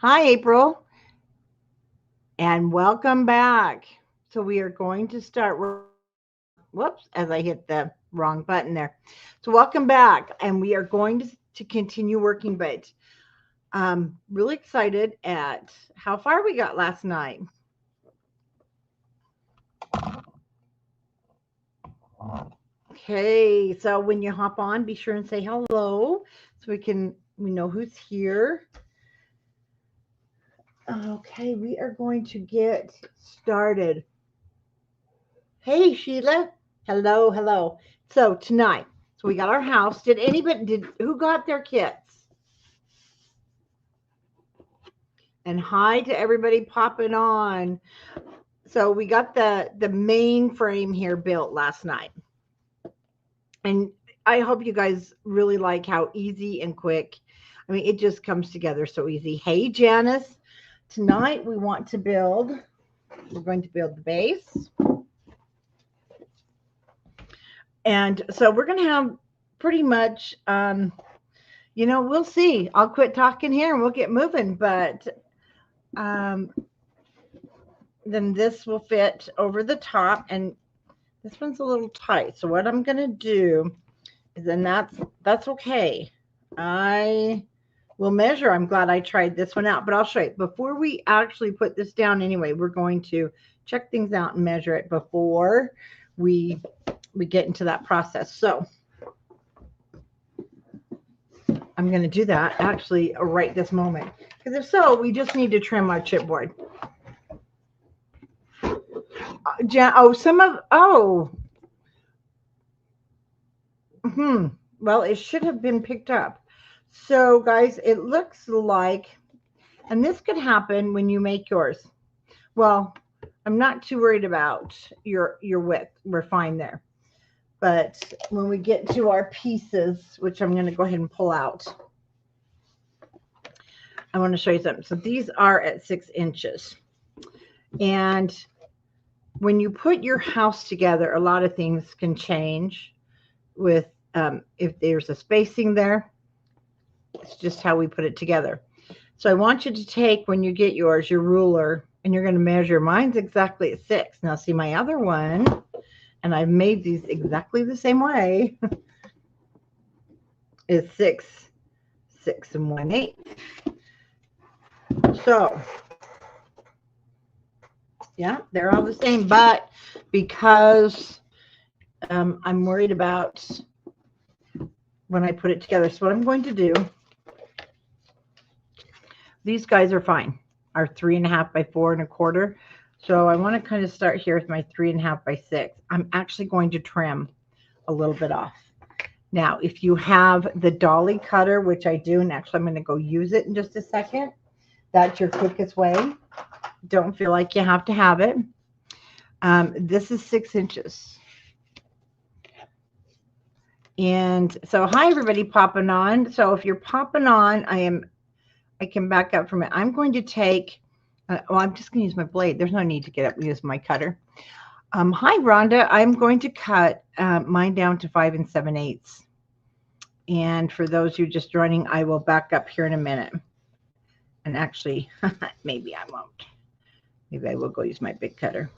Hi, April, and welcome back. So we are going to start whoops, as I hit the wrong button there. So welcome back, and we are going to continue working, but really excited at how far we got last night. Okay, so when you hop on, be sure and say hello so we know who's here. Okay, we are going to get started. Hey, Sheila. Hello, hello. So tonight, so we got our house. Did who got their kits? And hi to everybody popping on. So we got the main frame here built last night. And I hope you guys really like how easy and quick. I mean, it just comes together so easy. Hey, Janice. Tonight we're going to build the base. And so we're going to have pretty much we'll see. I'll quit talking here and we'll get moving. But um, then this will fit over the top, and this one's a little tight. So what I'm going to do is, and that's okay. I will measure. I'm glad I tried this one out, but I'll show you. Before we actually put this down anyway, we're going to check things out and measure it before we get into that process. So I'm going to do that actually right this moment, because if so, we just need to trim our chipboard. Well, it should have been picked up. So guys, it looks like, and this could happen when you make yours. Well, I'm not too worried about your width. We're fine there. But when we get to our pieces, which I'm going to go ahead and pull out, I want to show you something. So these are at 6 inches. And when you put your house together, a lot of things can change with if there's a spacing there. It's just how we put it together. So I want you to take, when you get yours, your ruler, and you're going to measure. Mine's exactly at 6. Now see my other one, and I've made these exactly the same way, is 6 1/8. So yeah, they're all the same, but because I'm worried about when I put it together. So what I'm going to do, these guys are fine, are 3.5 by 4.25. So I want to kind of start here with my 3.5 by 6. I'm actually going to trim a little bit off. Now, if you have the dolly cutter, which I do, and actually I'm going to go use it in just a second, that's your quickest way. Don't feel like you have to have it. This is 6 inches. And so, hi, everybody popping on. So if you're popping on, I can back up from it. I'm going to take, I'm just going to use my blade. There's no need to get up and use my cutter. Hi, Rhonda. I'm going to cut mine down to 5 7/8. And for those who are just joining, I will back up here in a minute. And actually, maybe I won't. Maybe I will go use my big cutter.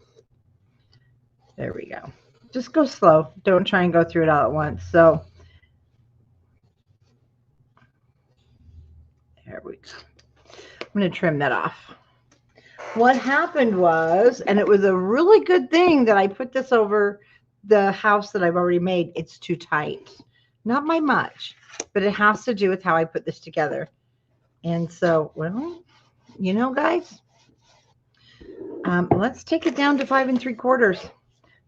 There we go. Just go slow. Don't try and go through it all at once. So there we go. I'm going to trim that off. What happened was, and it was a really good thing that I put this over the house that I've already made. It's too tight. Not by much, but it has to do with how I put this together. And so, well, guys, let's take it down to 5 3/4.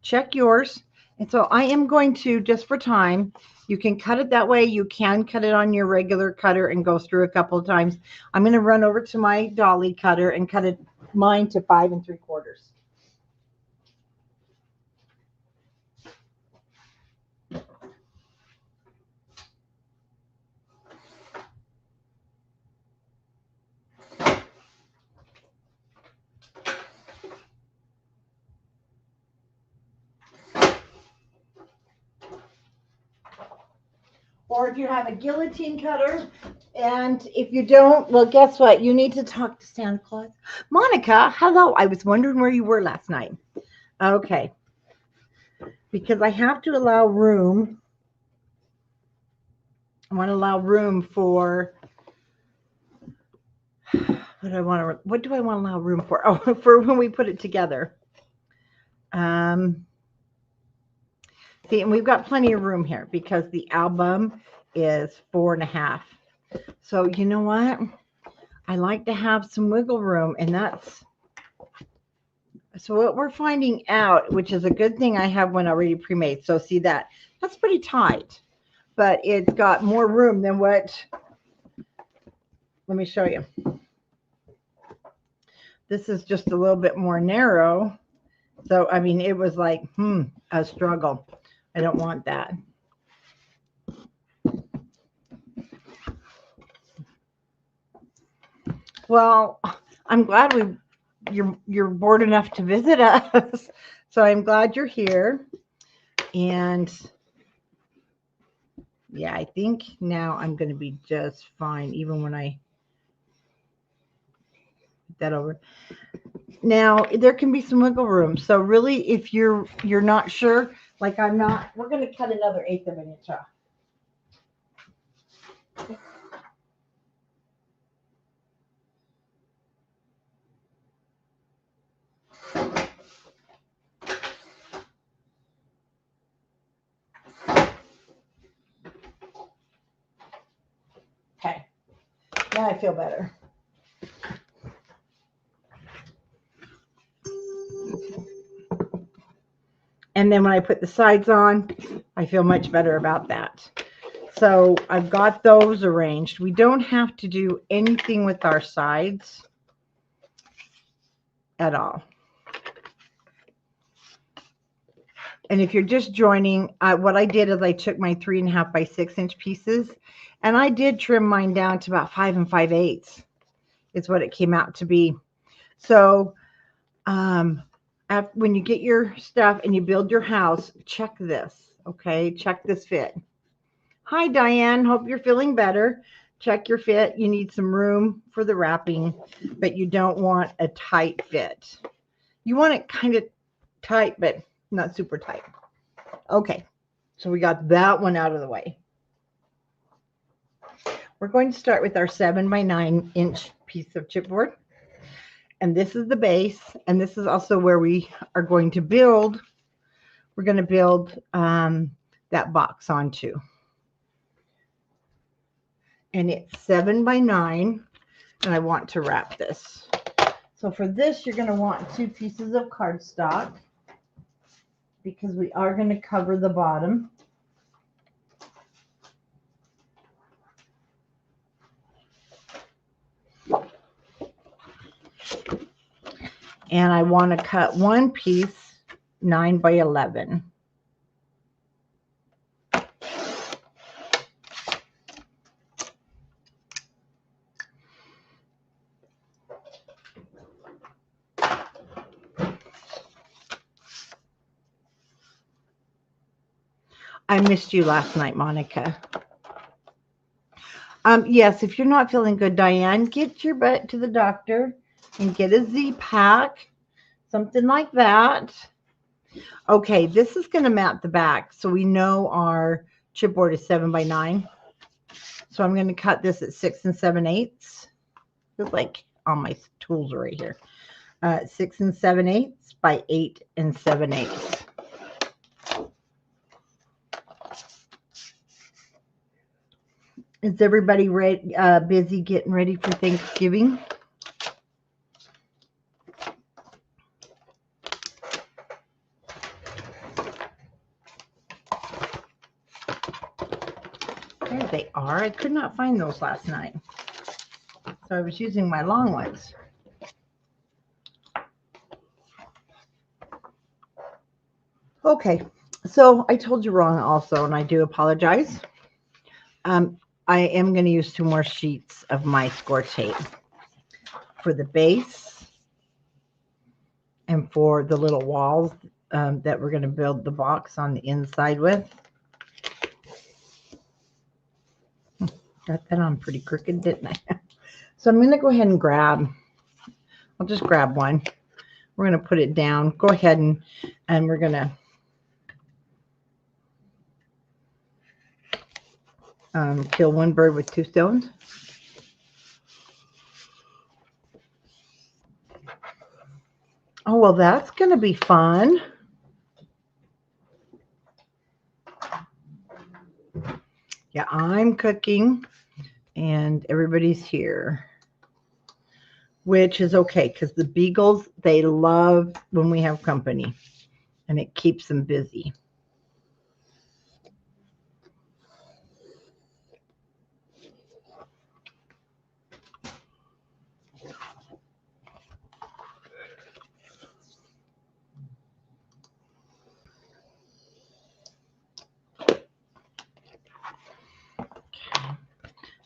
Check yours. And so I am going to, just for time, you can cut it that way. You can cut it on your regular cutter and go through a couple of times. I'm going to run over to my dolly cutter and cut it mine to 5 3/4. Or if you have a guillotine cutter, And if you don't, well, guess what? You need to talk to Santa Claus. Monica, hello. I was wondering where you were last night. Okay. Because I have to allow room. I want to allow room for what do I want to allow room for? Oh, for when we put it together. See, and we've got plenty of room here because the album is 4.5. So you know what? I like to have some wiggle room, and that's so what we're finding out, which is a good thing I have one already pre-made. So see that's pretty tight, but it's got more room than what, let me show you. This is just a little bit more narrow. So, I mean, it was like, a struggle. I don't want that. Well, I'm glad you're bored enough to visit us. So I'm glad you're here. And yeah, I think now I'm going to be just fine, even when I put that over. Now there can be some wiggle room. So really, if you're not sure, like I'm not, we're going to cut another 1/8 of an inch off. Okay, now I feel better. And then when I put the sides on, I feel much better about that. So I've got those arranged. We don't have to do anything with our sides at all. And if you're just joining, what I did is I took my 3.5 by 6 inch pieces, and I did trim mine down to about 5 5/8. Is what it came out to be. So when you get your stuff and you build your house, check this. Okay, check this fit. Hi, Diane. Hope you're feeling better. Check your fit. You need some room for the wrapping, but you don't want a tight fit. You want it kind of tight, but not super tight. Okay, so we got that one out of the way. We're going to start with our 7 by 9 inch piece of chipboard. And this is the base, and this is also where we are going to build. We're going to build that box onto. And it's 7 by 9, and I want to wrap this. So for this, you're going to want 2 pieces of cardstock because we are going to cover the bottom. And I want to cut one piece 9 by 11. I missed you last night, Monica. Yes, if you're not feeling good, Diane, get your butt to the doctor and get a Z-Pack, something like that. Okay, this is going to mat the back, so we know our chipboard is 7 by 9. So I'm going to cut this at 6 7/8. Just like all my tools are right here. 6 7/8 by 8 7/8. Is everybody ready, busy getting ready for Thanksgiving? There they are. I could not find those last night. So I was using my long ones. Okay, so I told you wrong also, and I do apologize. I am going to use 2 more sheets of my score tape for the base and for the little walls that we're going to build the box on the inside with. Got that on pretty crooked, didn't I? So I'm going to go ahead and I'll just grab one. We're going to put it down. Go ahead and we're going to kill one bird with two stones. Oh, well, that's going to be fun. Yeah, I'm cooking and everybody's here, which is okay because the beagles, they love when we have company and it keeps them busy.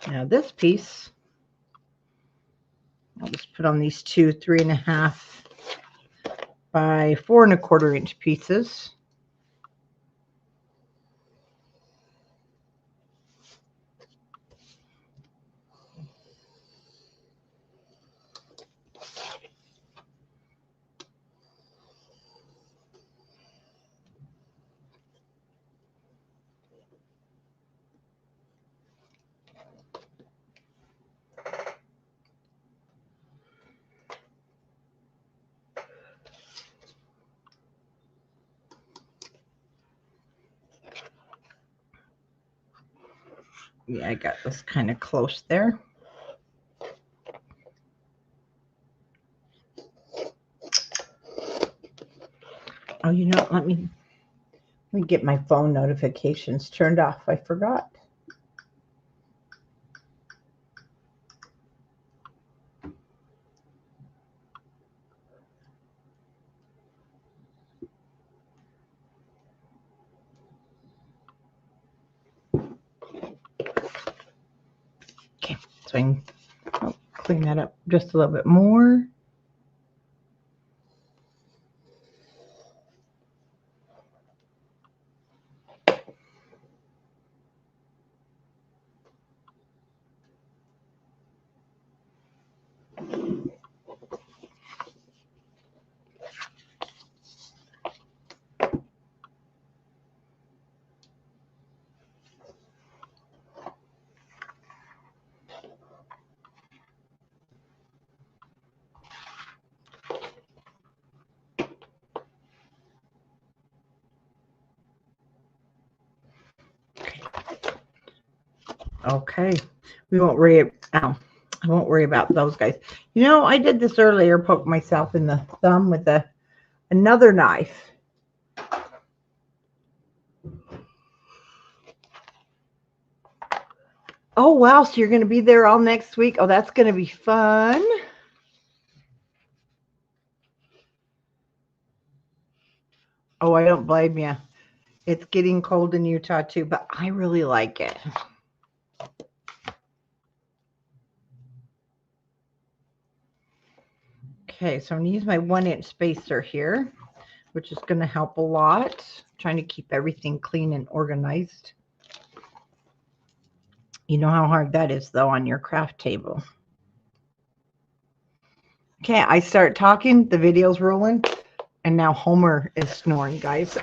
Now this piece, I'll just put on these two 3.5 by 4 1/4 inch pieces. Yeah, I got this kind of close there. Oh, you know, let me get my phone notifications turned off. I forgot. Okay, so I can clean that up just a little bit more. Okay, we won't worry. I won't worry about those guys. You know, I did this earlier, poked myself in the thumb with another knife. Oh, wow, so you're going to be there all next week? Oh, that's going to be fun. Oh, I don't blame you. It's getting cold in Utah too, but I really like it. Okay, so I'm going to use my 1-inch spacer here, which is going to help a lot. I'm trying to keep everything clean and organized. You know how hard that is, though, on your craft table. Okay, I start talking, the video's rolling, and now Homer is snoring, guys.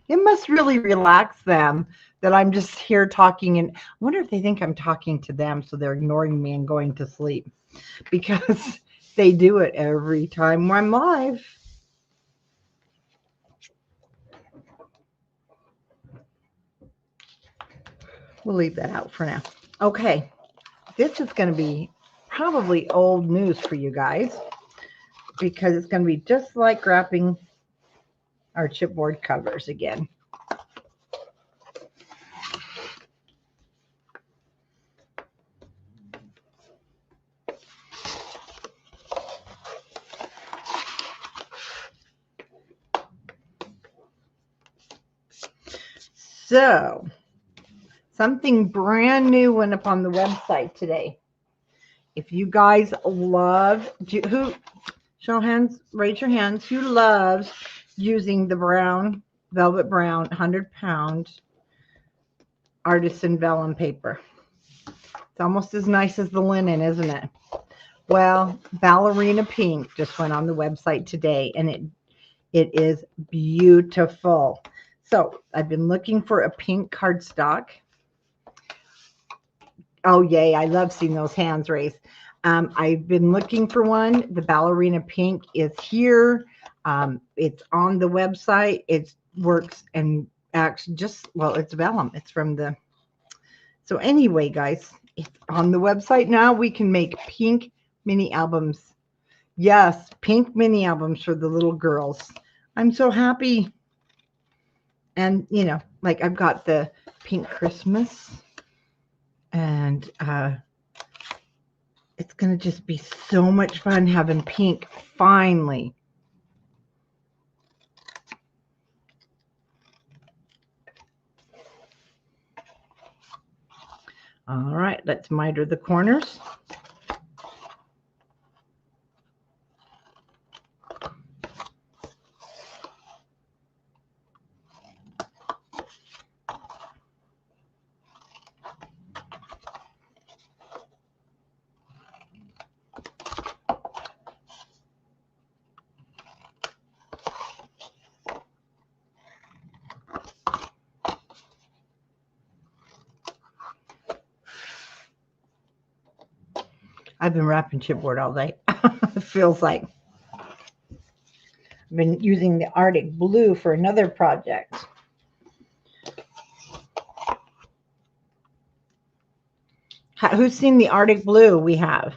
It must really relax them that I'm just here talking, and I wonder if they think I'm talking to them, so they're ignoring me and going to sleep, because they do it every time I'm live. We'll leave that out for now. Okay, this is going to be probably old news for you guys, because it's going to be just like wrapping our chipboard covers again. So, something brand new went up on the website today. If you guys love, who, show hands, raise your hands, who loves using the brown, velvet brown, 100-pound artisan vellum paper? It's almost as nice as the linen, isn't it? Well, ballerina pink just went on the website today, and it is beautiful. So I've been looking for a pink cardstock. Oh, yay. I love seeing those hands raised. I've been looking for one. The ballerina pink is here. It's on the website. It works and acts just, well, it's vellum. It's from the, so anyway, guys, it's on the website now. We can make pink mini albums. Yes, pink mini albums for the little girls. I'm so happy. And, like I've got the pink Christmas, and it's going to just be so much fun having pink finally. All right, let's miter the corners. I've been wrapping chipboard all day. It feels like I've been using the Arctic blue for another project. Who's seen the Arctic blue we have?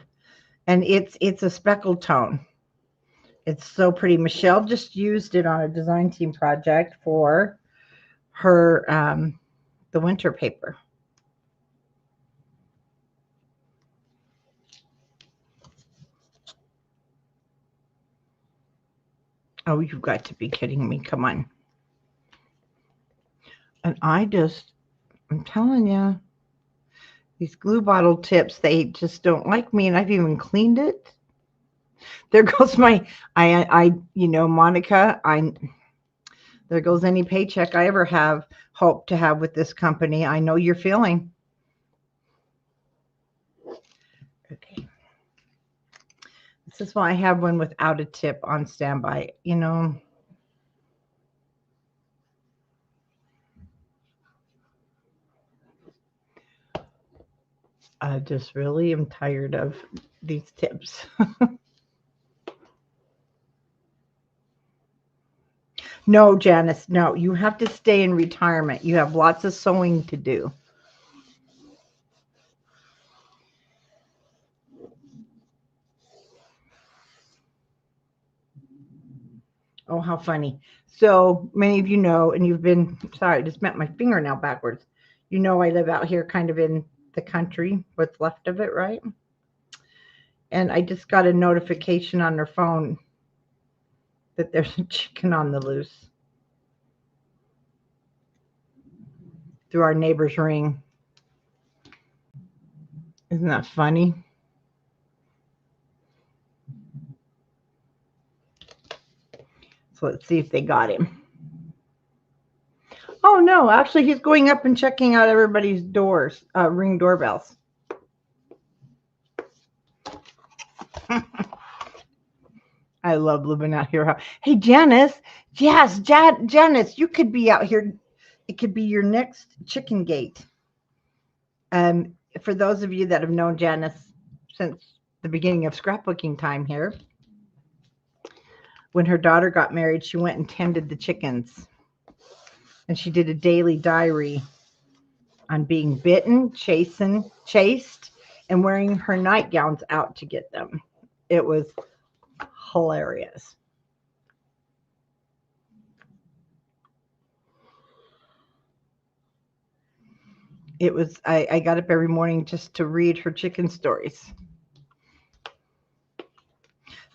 And it's a speckled tone. It's so pretty. Michelle just used it on a design team project for her the winter paper. Oh, you've got to be kidding me. Come on. And I'm telling you, these glue bottle tips, they just don't like me, and I've even cleaned it. There goes Monica, there goes any paycheck I ever have hoped to have with this company. I know you're feeling. Okay. This is why I have one without a tip on standby, I just really am tired of these tips. No, Janice, no, you have to stay in retirement. You have lots of sewing to do. Oh, how funny. So many of you know, and you've been, sorry, I just bent my fingernail backwards. You know, I live out here kind of in the country, what's left of it, right? And I just got a notification on their phone that there's a chicken on the loose through our neighbor's ring. Isn't that funny? So let's see if they got him. Oh, no, actually, he's going up and checking out everybody's doors, ring doorbells. I love living out here. Hey, Janice. Yes, Janice, you could be out here. It could be your next chicken gate. For those of you that have known Janice since the beginning of scrapbooking time here, when her daughter got married, she went and tended the chickens. And she did a daily diary on being bitten, chased, and wearing her nightgowns out to get them. It was hilarious. It was, I got up every morning just to read her chicken stories.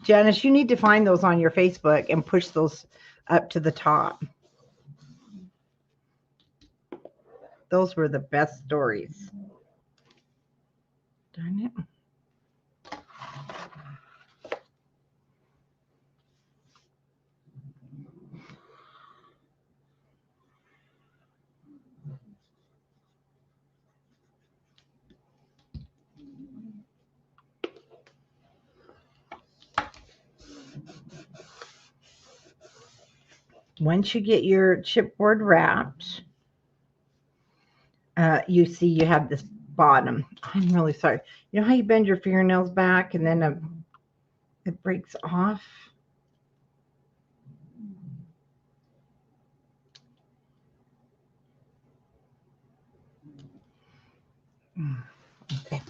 Janice, you need to find those on your Facebook and push those up to the top. Those were the best stories. Darn it. Once you get your chipboard wrapped, you see you have this bottom. I'm really sorry. You know how you bend your fingernails back and then it breaks off? Okay.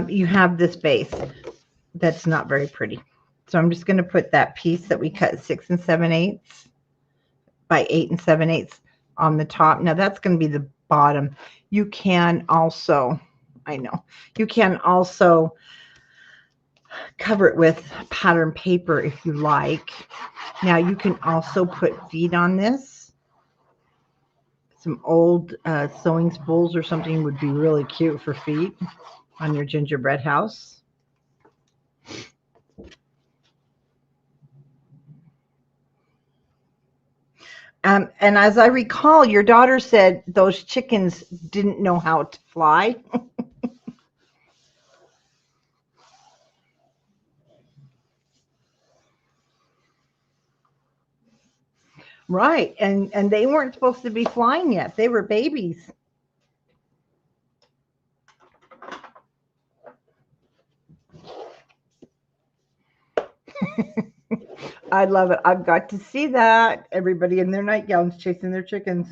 You have this base that's not very pretty. So I'm just going to put that piece that we cut 6 7/8 by 8 7/8 on the top. Now that's going to be the bottom. You can also, I know, you can also cover it with pattern paper if you like. Now you can also put feet on this. Some old sewing spools or something would be really cute for feet on your gingerbread house. And as I recall, your daughter said those chickens didn't know how to fly. Right. And they weren't supposed to be flying yet. They were babies. I love it. I've got to see that. Everybody in their nightgowns chasing their chickens.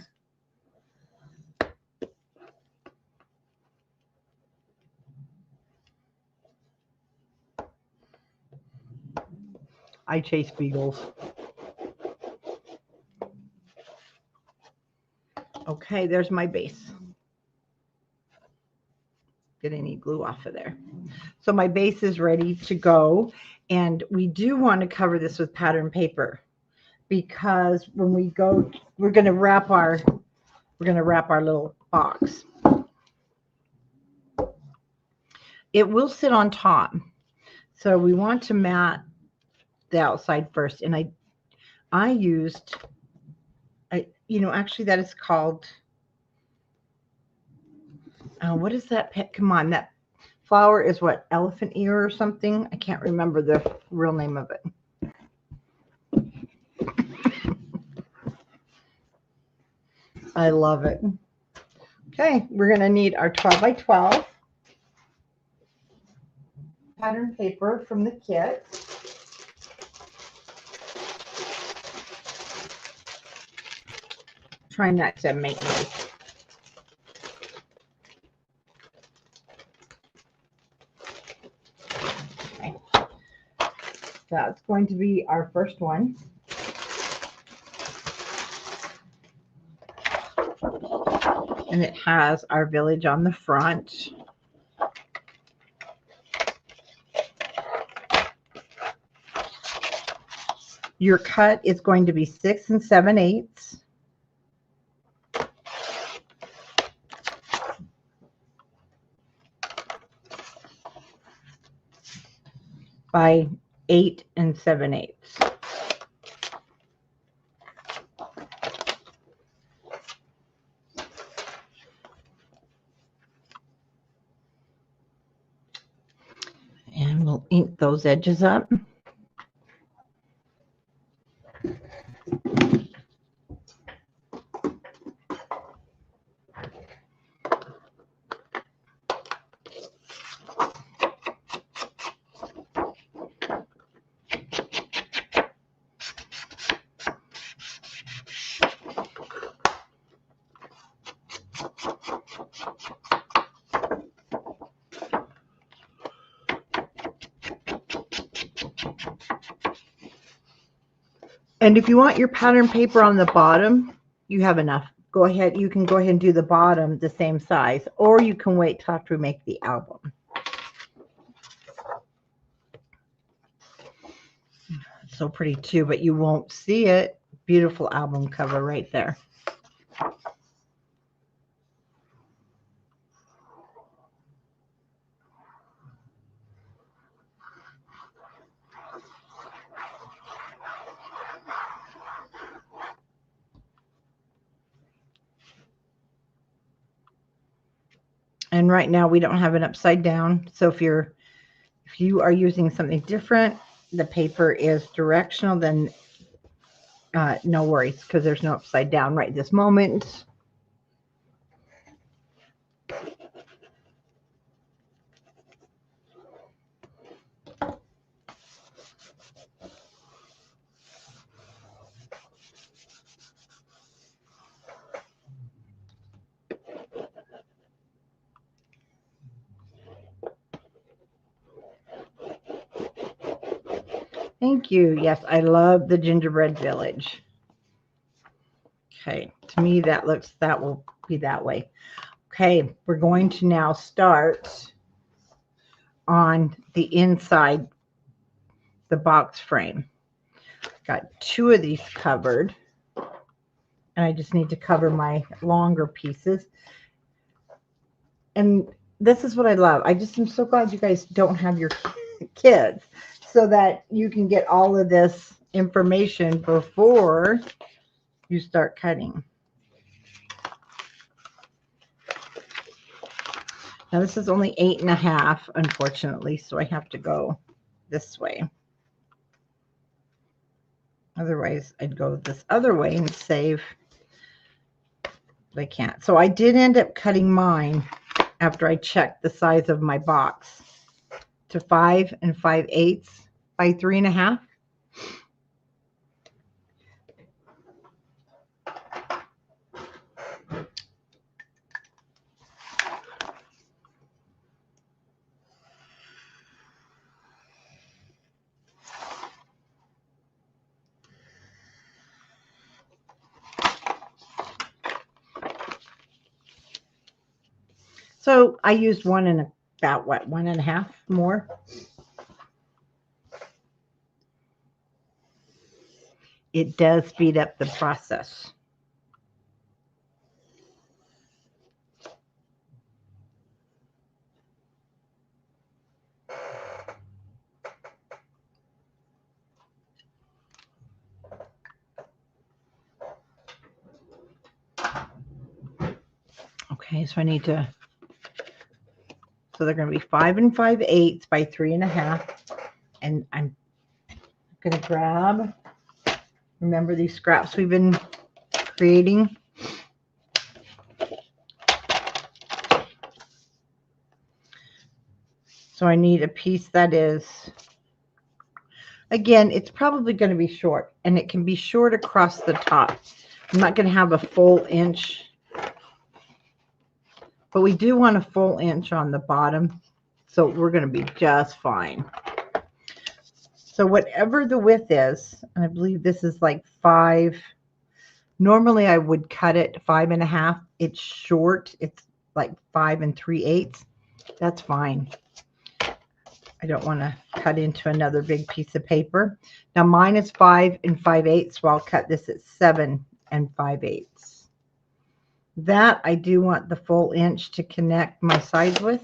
I chase beagles. Okay, there's my base. Get any glue off of there. So my base is ready to go. And we do want to cover this with pattern paper because when we go, we're going to wrap our little box. It will sit on top. So we want to mat the outside first. And I used, actually that is called, what is that? Come on, that flower is what, elephant ear or something? I can't remember the real name of it. I love it. Okay, we're going to need our 12 by 12 pattern paper from the kit. Try not to make noise. Okay. That's going to be our first one. And it has our village on the front. Your cut is going to be 6 7/8 by 8 7/8. And we'll ink those edges up. And if you want your pattern paper on the bottom, you have enough. Go ahead. You can go ahead and do the bottom the same size, or you can wait till after we make the album. So pretty too, but you won't see it. Beautiful album cover right there. And right now we don't have it upside down. So if you are using something different, the paper is directional, then no worries, because there's no upside down right this moment. Thank you. Yes, I love the Gingerbread Village. Okay, to me that will be that way. Okay, we're going to now start on the inside, the box frame. Got 2 of these covered, and I just need to cover my longer pieces. And this is what I love. I just am so glad you guys don't have your kids, so that you can get all of this information before you start cutting. Now this is only 8.5, unfortunately, so I have to go this way. Otherwise, I'd go this other way and save. But I can't. So I did end up cutting mine after I checked the size of my box to 5 5/8 by 3.5. So I used about 1.5 more. It does speed up the process. Okay, so I need to, so they're going to be 5 5/8 by 3.5. And I'm going to grab, remember these scraps we've been creating? So I need a piece that is, again, it's probably going to be short, and it can be short across the top. I'm not going to have a full inch, but we do want a full inch on the bottom, so we're going to be just fine. So whatever the width is, and I believe this is like 5. Normally I would cut it 5.5. It's short. It's like 5 3/8. That's fine. I don't want to cut into another big piece of paper. Now mine is 5 5/8, so I'll cut this at 7 5/8. That I do want the full inch to connect my sides with.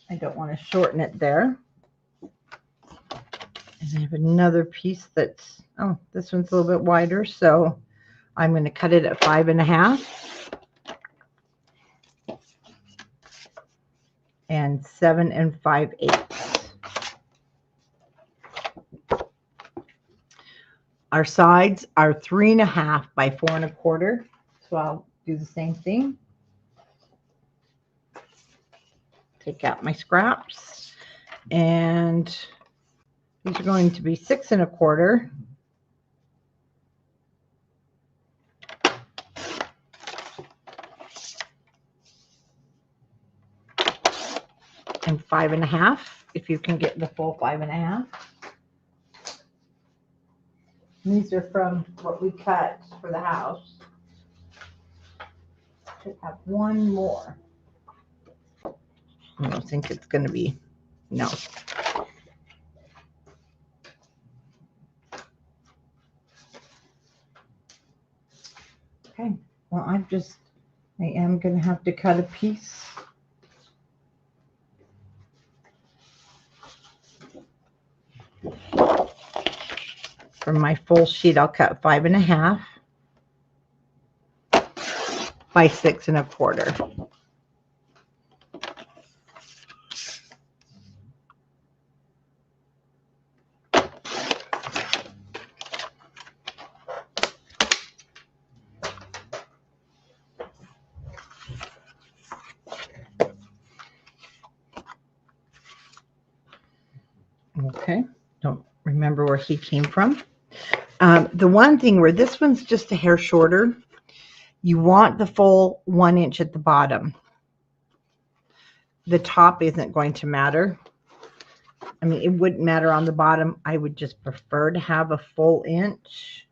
I don't want to shorten it there. And I have another piece that's, oh, this one's a little bit wider, so I'm going to cut it at 5.5 and 7 5/8. Our sides are 3.5 by 4 1/4, so I'll do the same thing. Take out my scraps, and these are going to be 6 1/4 and 5.5, if you can get the full 5.5. These are from what we cut for the house. Should have one more. I don't think it's going to be, no. Okay, well, I am going to have to cut a piece. For my full sheet, I'll cut 5.5 by 6 1/4. Okay, don't remember where he came from. The one thing where this one's just a hair shorter, you want the full 1 inch at the bottom. The top isn't going to matter. I mean, it wouldn't matter on the bottom. I would just prefer to have a full inch.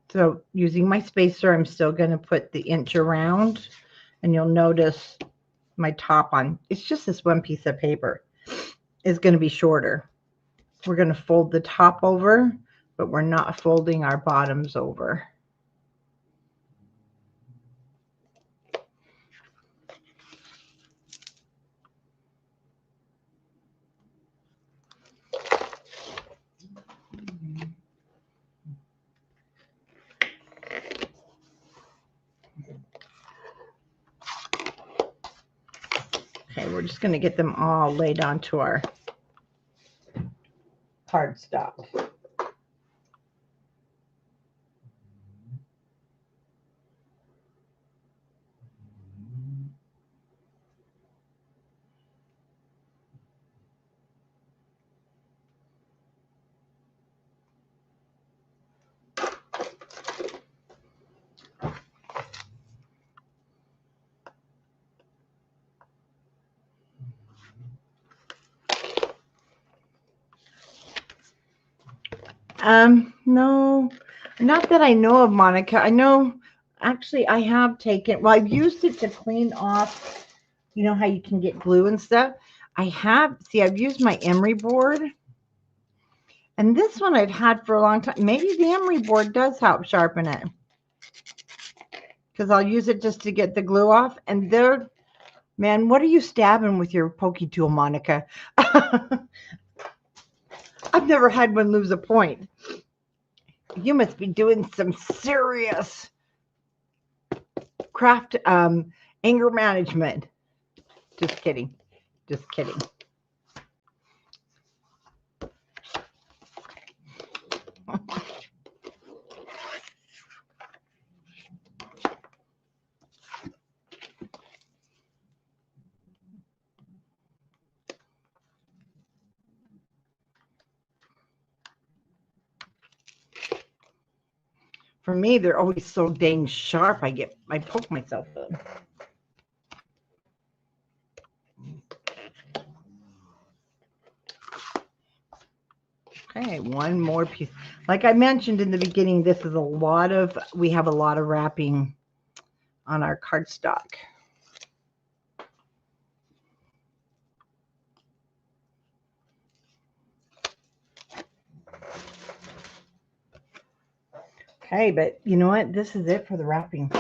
So using my spacer, I'm still going to put the inch around, and you'll notice my top on, it's just this one piece of paper, is going to be shorter. We're going to fold the top over, but we're not folding our bottoms over. Okay, we're just going to get them all laid onto our cardstock. No, not that I know of, Monica. I know, actually, I have taken, well, I've used it to clean off, you know how you can get glue and stuff. I've used my emery board, and this one I've had for a long time. Maybe the emery board does help sharpen it, because I'll use it just to get the glue off. And there, man, what are you stabbing with your pokey tool, Monica? I've never had one lose a point. You must be doing some serious craft anger management. Just kidding. Just kidding. For me, they're always so dang sharp. I poke myself in. Okay, one more piece. Like I mentioned in the beginning, we have a lot of wrapping on our cardstock. Okay, but you know what? This is it for the wrapping.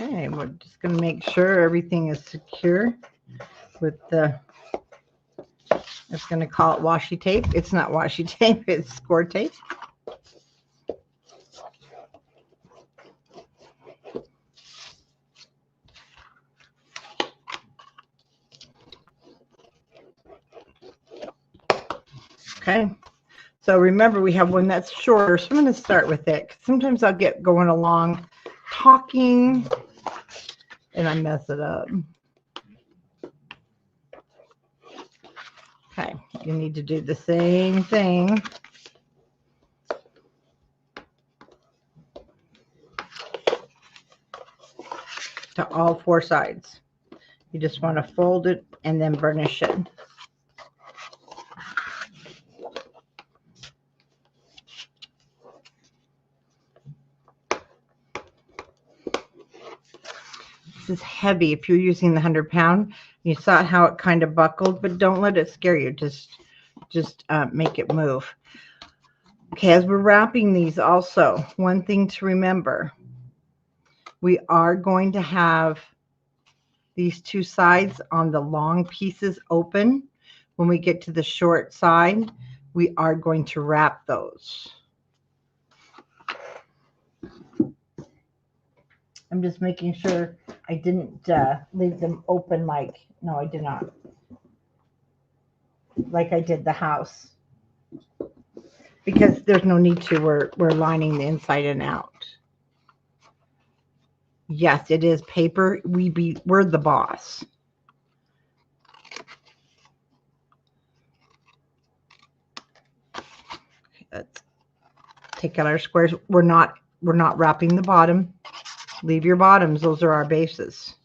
Okay, we're just going to make sure everything is secure with the, it's going to call it washi tape. It's not washi tape, it's score tape. Okay, so remember we have one that's shorter, so I'm going to start with it. Sometimes I'll get going along talking and I mess it up. Okay, you need to do the same thing to all 4 sides. You just want to fold it and then burnish it. This is heavy. If you're using the 100-pound, you saw how it kind of buckled, but don't let it scare you. Just make it move. Okay, as we're wrapping these, also one thing to remember: we are going to have these 2 sides on the long pieces open. When we get to the short side, we are going to wrap those. I'm just making sure I didn't leave them open, Mike. No, I did not. like I did the house, because there's no need to. We're lining the inside and out. Yes, it is paper. We're the boss. Let's take out our squares. We're not wrapping the bottom. Leave your bottoms. Those are our bases.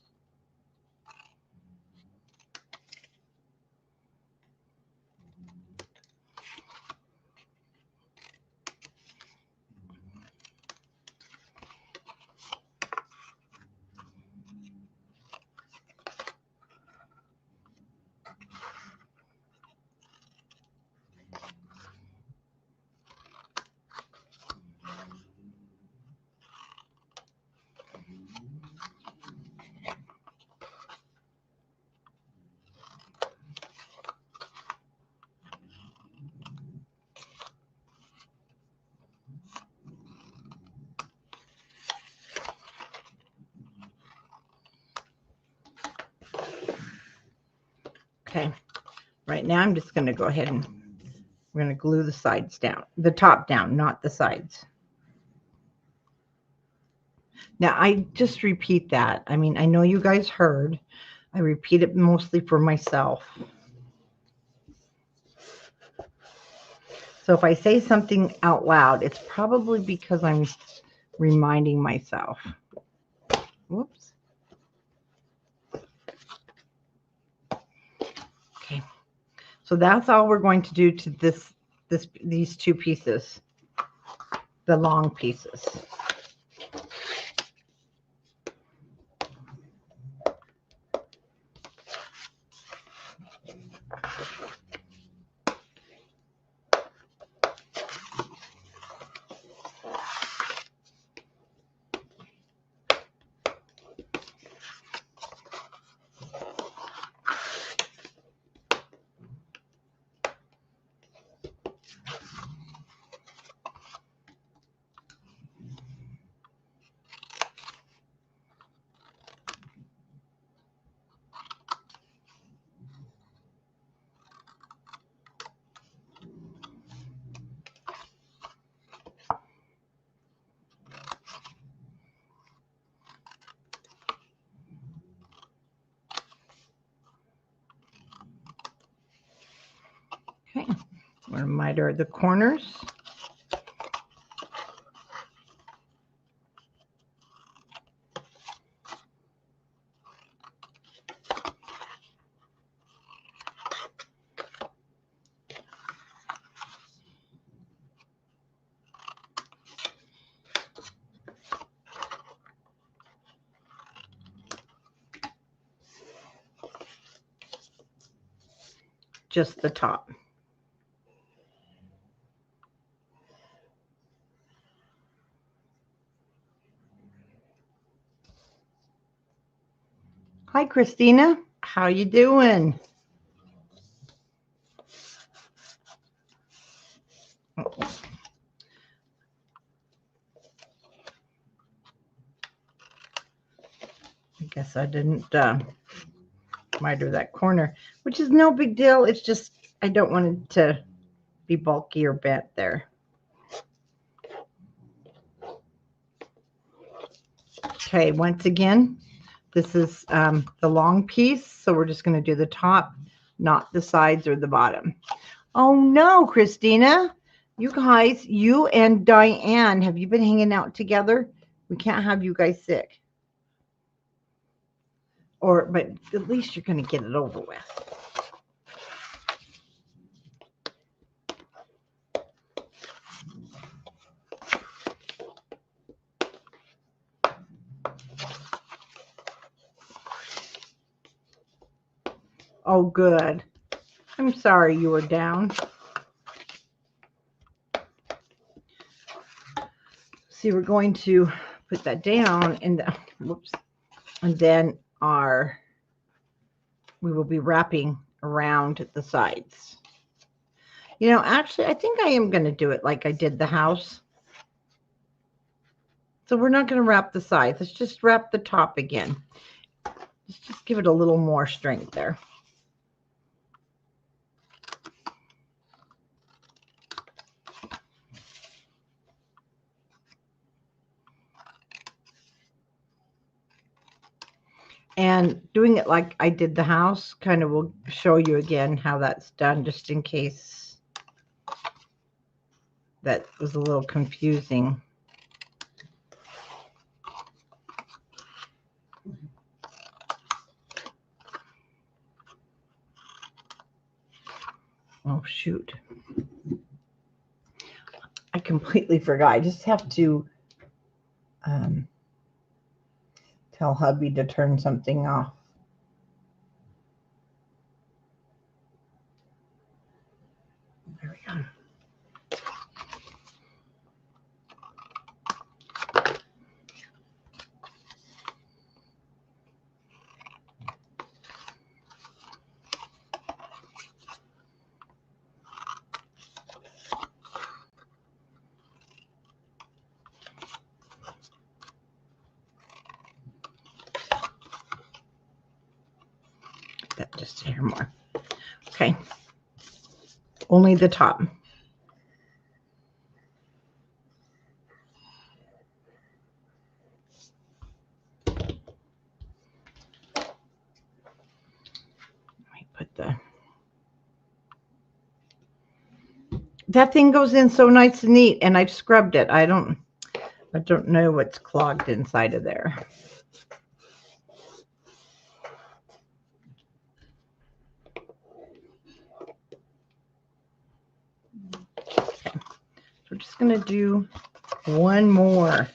Okay, right now I'm just going to go ahead and we're going to glue the sides down, the top down, not the sides. Now I just repeat that. I mean, I know you guys heard. I repeat it mostly for myself. So if I say something out loud, it's probably because I'm reminding myself. Whoops. Okay. So that's all we're going to do to these two pieces, the long pieces. Okay, I'm going to miter the corners. Just the top. Hi, Christina. How you doing? I guess I didn't miter that corner, which is no big deal. It's just I don't want it to be bulky or bent there. Okay, once again, this is the long piece, so we're just going to do the top, not the sides or the bottom. Oh no, Christina, you guys, you and Diane, have you been hanging out together? We can't have you guys sick. But at least you're going to get it over with. Oh, good. I'm sorry you were down. See, we're going to put that down and whoops, and then we will be wrapping around the sides. You know, actually, I think I am going to do it like I did the house. So we're not going to wrap the sides. Let's just wrap the top again. Let's just give it a little more strength there. then doing it like I did the house kind of will show you again how that's done, just in case that was a little confusing. Oh, shoot. I completely forgot. I just have to tell hubby to turn something off. There we go. That just a hair more. Okay. Only the top. Put that thing goes in so nice and neat, and I've scrubbed it. I don't know what's clogged inside of there. Okay. We're just gonna do one more.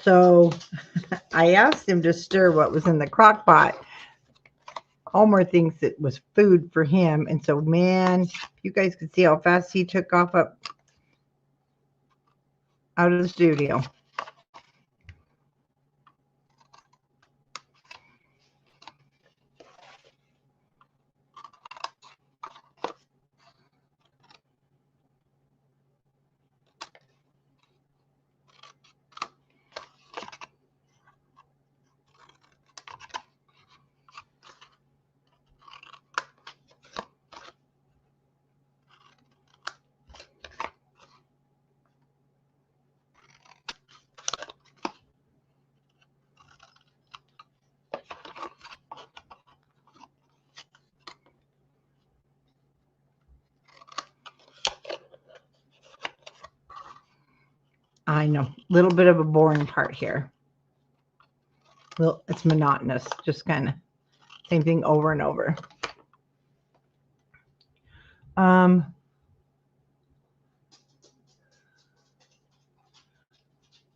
So I asked him to stir what was in the crock pot. Homer thinks it was food for him. And so, man, you guys could see how fast he took off up out of the studio. I know, a little bit of a boring part here. Well, it's monotonous, just kind of same thing over and over.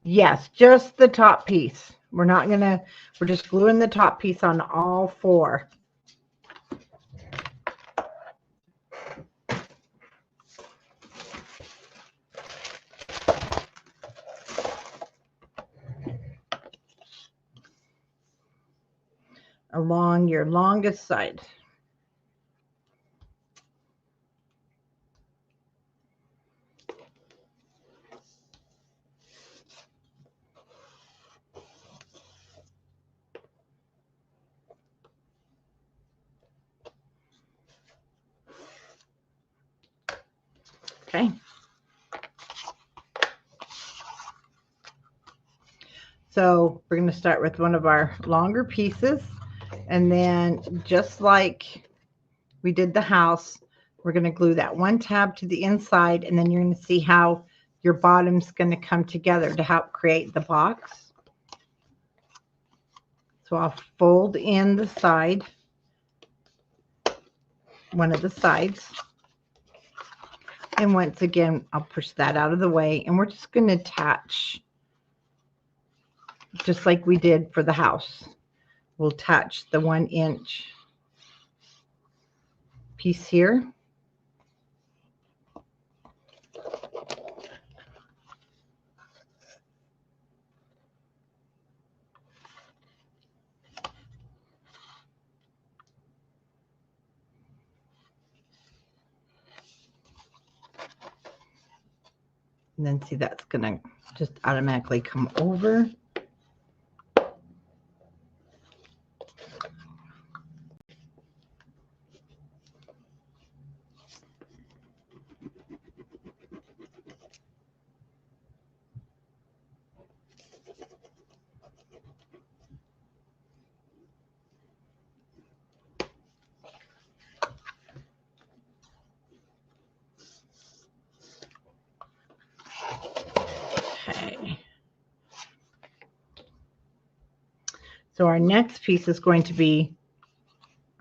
Yes, just the top piece. We're just gluing the top piece on all four. Along your longest side. Okay. So we're going to start with one of our longer pieces, and then just like we did the house, we're going to glue that one tab to the inside, and then you're going to see how your bottom's going to come together to help create the box. So I'll fold in the side, one of the sides, and once again I'll push that out of the way, and we're just going to attach just like we did for the house. We'll attach the 1-inch piece here. And then see, that's going to just automatically come over. Okay. So our next piece is going to be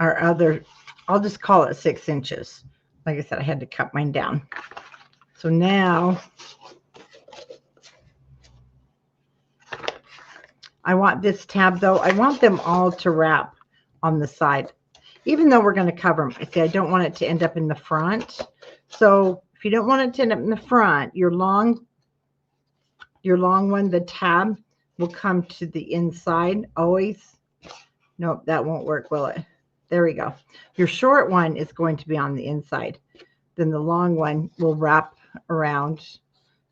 our other, I'll just call it 6 inches. Like I said, I had to cut mine down. So now I want this tab though, I want them all to wrap on the side. Even though we're going to cover them, I don't want it to end up in the front. So if you don't want it to end up in the front, your long one, the tab will come to the inside always. Nope, that won't work, will it? There we go. Your short one is going to be on the inside. Then the long one will wrap around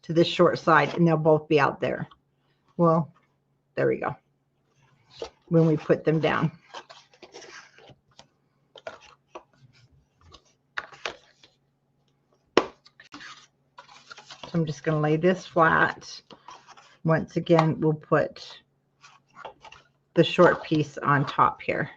to this short side, and they'll both be out there. Well, there we go. When we put them down. So I'm just going to lay this flat. Once again, we'll put the short piece on top here.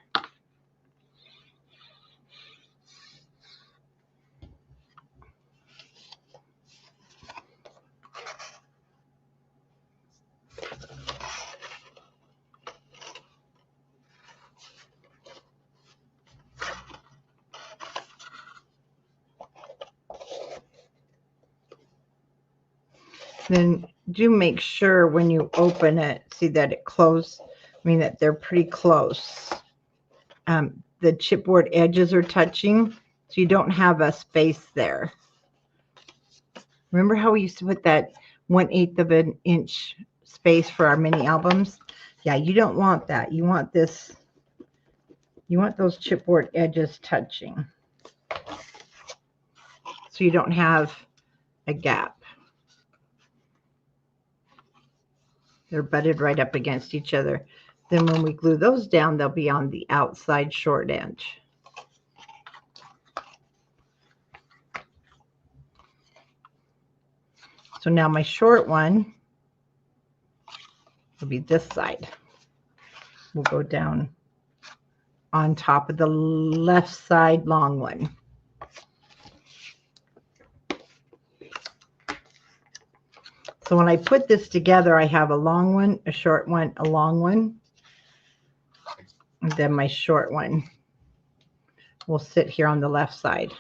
Then do make sure when you open it, see that it closed. I mean that they're pretty close. The chipboard edges are touching, so you don't have a space there. Remember how we used to put that 1/8 of an inch space for our mini albums? Yeah, you don't want that. You want this. You want those chipboard edges touching, so you don't have a gap. They're butted right up against each other. Then when we glue those down, they'll be on the outside short edge. So now my short one will be this side. We'll go down on top of the left side long one. So when I put this together, I have a long one, a short one, a long one, and then my short one will sit here on the left side.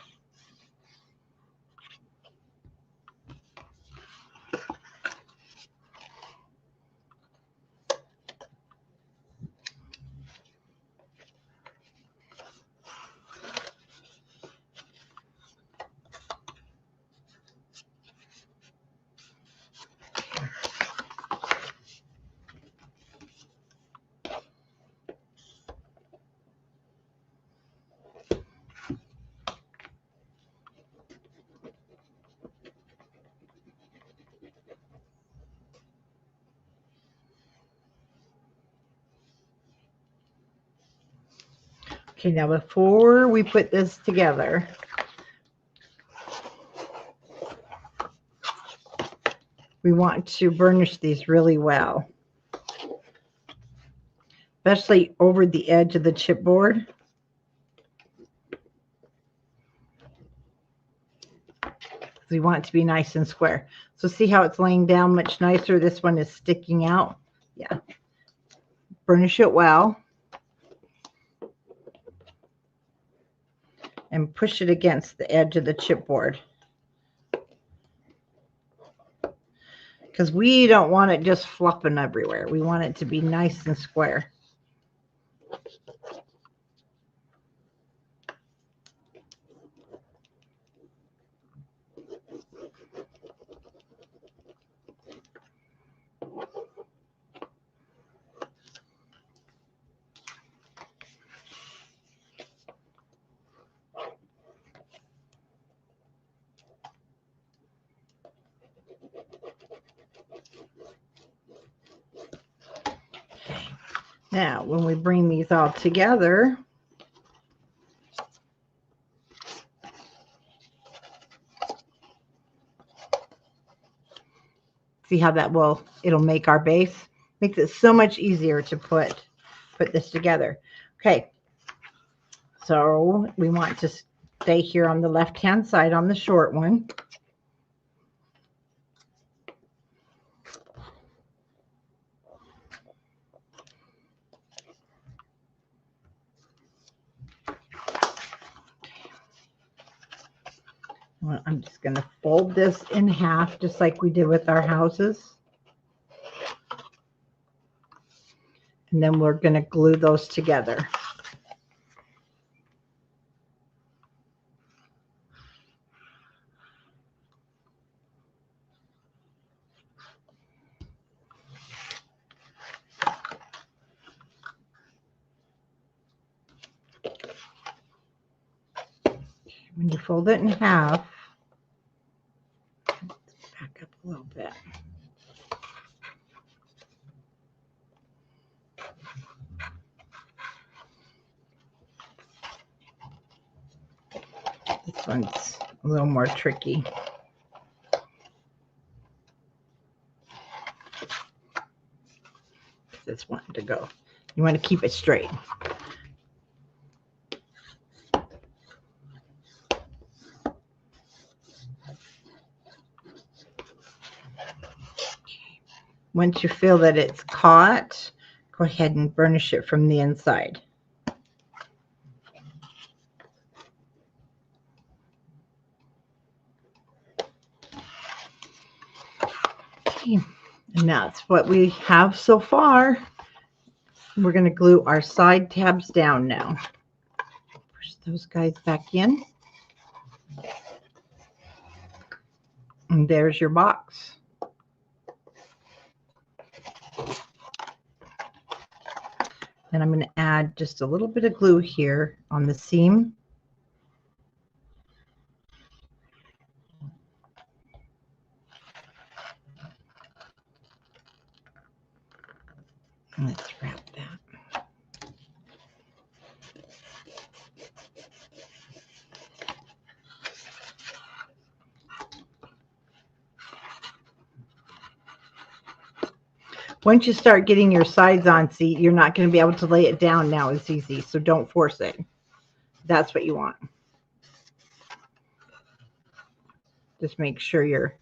Okay, now before we put this together, we want to burnish these really well, especially over the edge of the chipboard. We want it to be nice and square. So see how it's laying down much nicer? This one is sticking out. Yeah. Burnish it well. And push it against the edge of the chipboard. Because we don't want it just flopping everywhere. We want it to be nice and square. Now, when we bring these all together, see how that it'll make our base. Makes it so much easier to put this together. Okay, so we want to stay here on the left-hand side on the short one. Well, I'm just going to fold this in half just like we did with our houses. And then we're going to glue those together. When you fold it in half, let's back up a little bit. This one's a little more tricky. This one to go. You want to keep it straight. Once you feel that it's caught, go ahead and burnish it from the inside. Okay, and that's what we have so far. We're going to glue our side tabs down now. Push those guys back in. And there's your box. And I'm going to add just a little bit of glue here on the seam. Let's wrap that. Once you start getting your sides on, see, you're not going to be able to lay it down now as easy, so don't force it. That's what you want. Just make sure your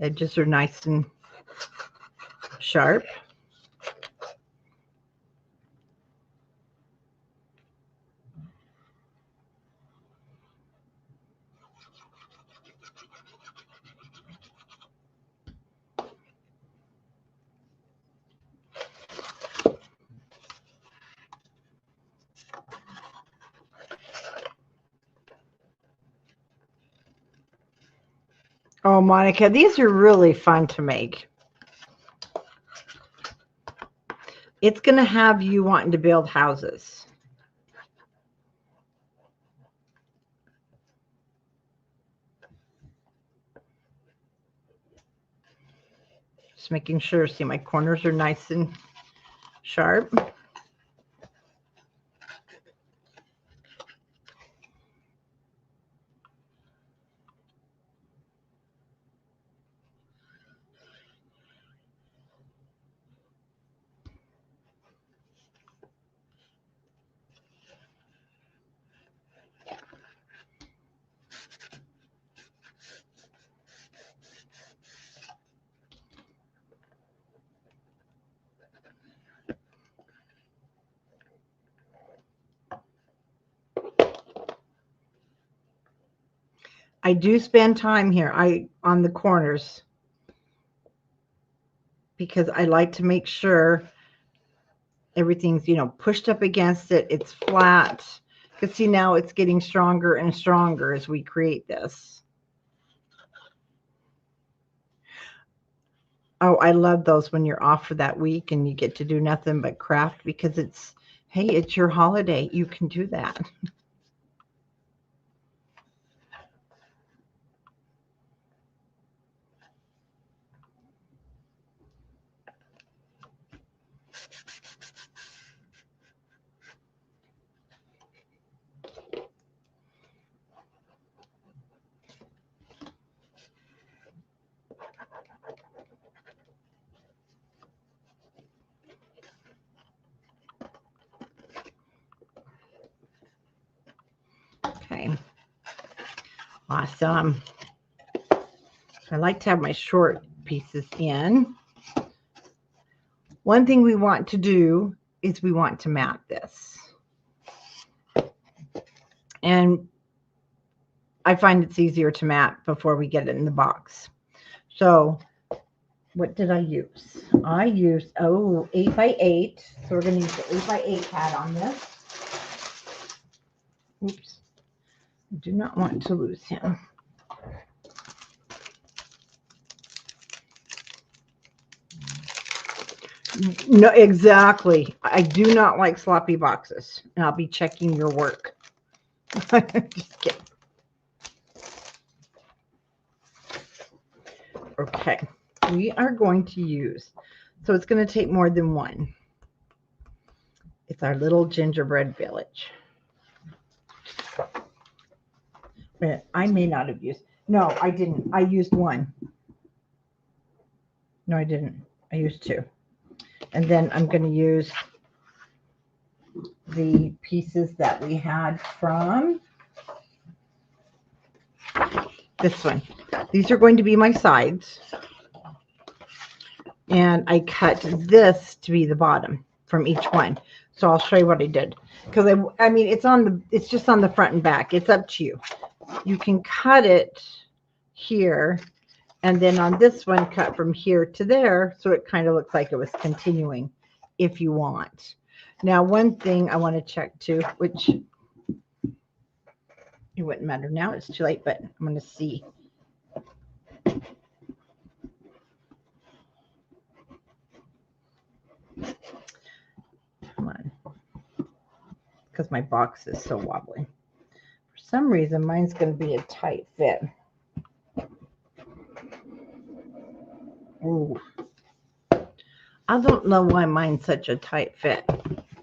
edges are nice and sharp. Oh, Monica, these are really fun to make. It's going to have you wanting to build houses. Just making sure, see, my corners are nice and sharp. I do spend time here on the corners because I like to make sure everything's, pushed up against it. It's flat. Because see, now it's getting stronger and stronger as we create this. Oh, I love those when you're off for that week and you get to do nothing but craft because hey, it's your holiday. You can do that. Awesome. I like to have my short pieces in. One thing we want to do is we want to mat this. And I find it's easier to mat before we get it in the box. So what did I use? I used, 8x8. So we're going to use the 8x8 pad on this. Oops. I do not want to lose him. No, exactly. I do not like sloppy boxes. And I'll be checking your work. Just kidding. Okay. We are going to use, so it's going to take more than one. It's our little gingerbread village. I may not have used, no, I didn't. I used one. No, I didn't. I used two. And then I'm going to use the pieces that we had from this one. These are going to be my sides. And I cut this to be the bottom from each one. So I'll show you what I did. Because I mean, it's just on the front and back. It's up to you. You can cut it here, and then on this one, cut from here to there, so it kind of looks like it was continuing, if you want. Now, one thing I want to check too, which it wouldn't matter now, it's too late, but I'm going to see. Come on, because my box is so wobbly. For some reason, mine's going to be a tight fit. Ooh. I don't know why mine's such a tight fit.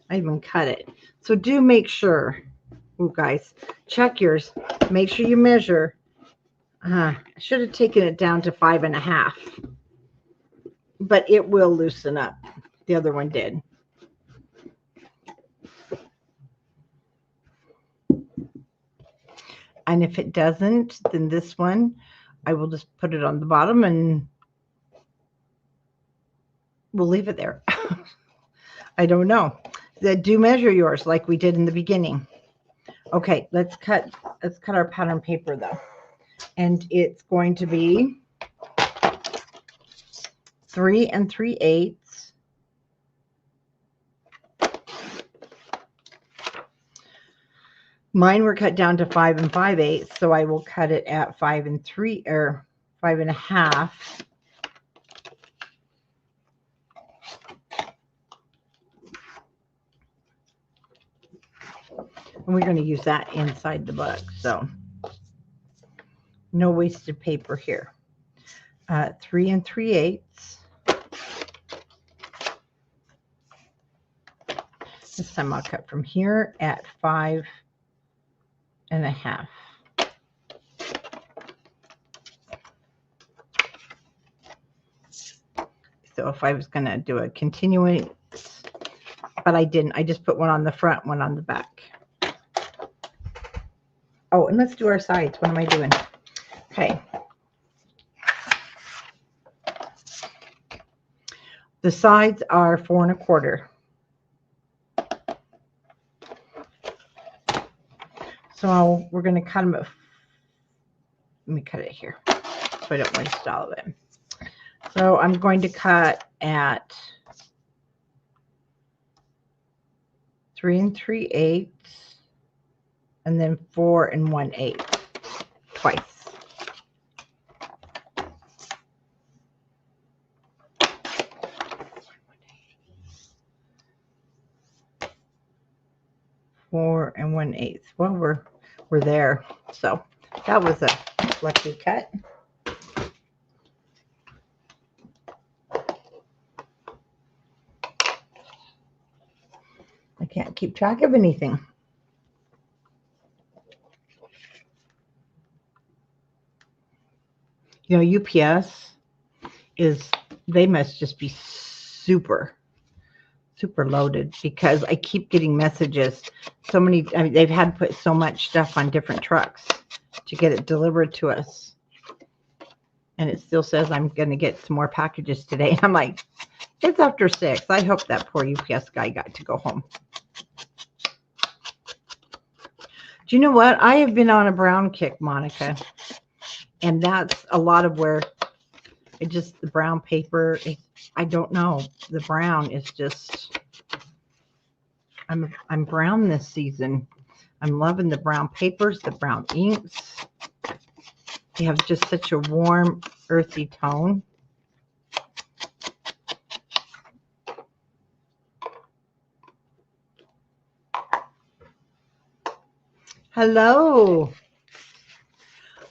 I even cut it. So do make sure, guys, check yours. Make sure you measure. I should have taken it down to 5.5, but it will loosen up. The other one did. And if it doesn't, then this one, I will just put it on the bottom and we'll leave it there. I don't know. Do measure yours like we did in the beginning. Okay, let's cut our pattern paper though. And it's going to be 3 3/8. Mine were cut down to 5 5/8, so I will cut it at 5 3 or 5.5. And we're going to use that inside the book, so no wasted paper here. 3 3/8. This time I'll cut from here at 5.5. So if I was going to do a continuing, but I didn't. I just put one on the front, one on the back. Oh, and let's do our sides. What am I doing? Okay. The sides are 4 1/4. So we're going to cut them at, let me cut it here so I don't waste all of it. So I'm going to cut at 3 3/8 and then 4 1/8 twice. Four and 1/8. Well, we're there. So that was a lucky cut. I can't keep track of anything. You know, UPS they must just be super loaded, because I keep getting messages. So many, I mean, they've had to put so much stuff on different trucks. to get it delivered to us. And it still says I'm going to get some more packages today. I'm like, it's after 6. I hope that poor UPS guy got to go home. Do you know what? I have been on a brown kick, Monica. And that's a lot of where it just, the brown paper, I don't know. The brown is just, I'm brown this season. I'm loving the brown papers, the brown inks. They have just such a warm, earthy tone. Hello.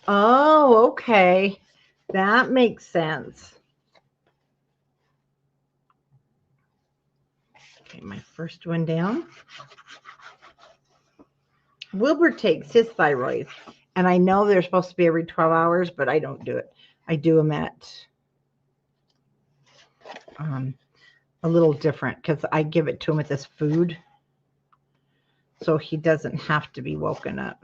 Oh, okay. That makes sense. Okay, my first one down. Wilbur takes his thyroid, and I know they're supposed to be every 12 hours, but I don't do it. I do them at a little different because I give it to him with his food, so he doesn't have to be woken up.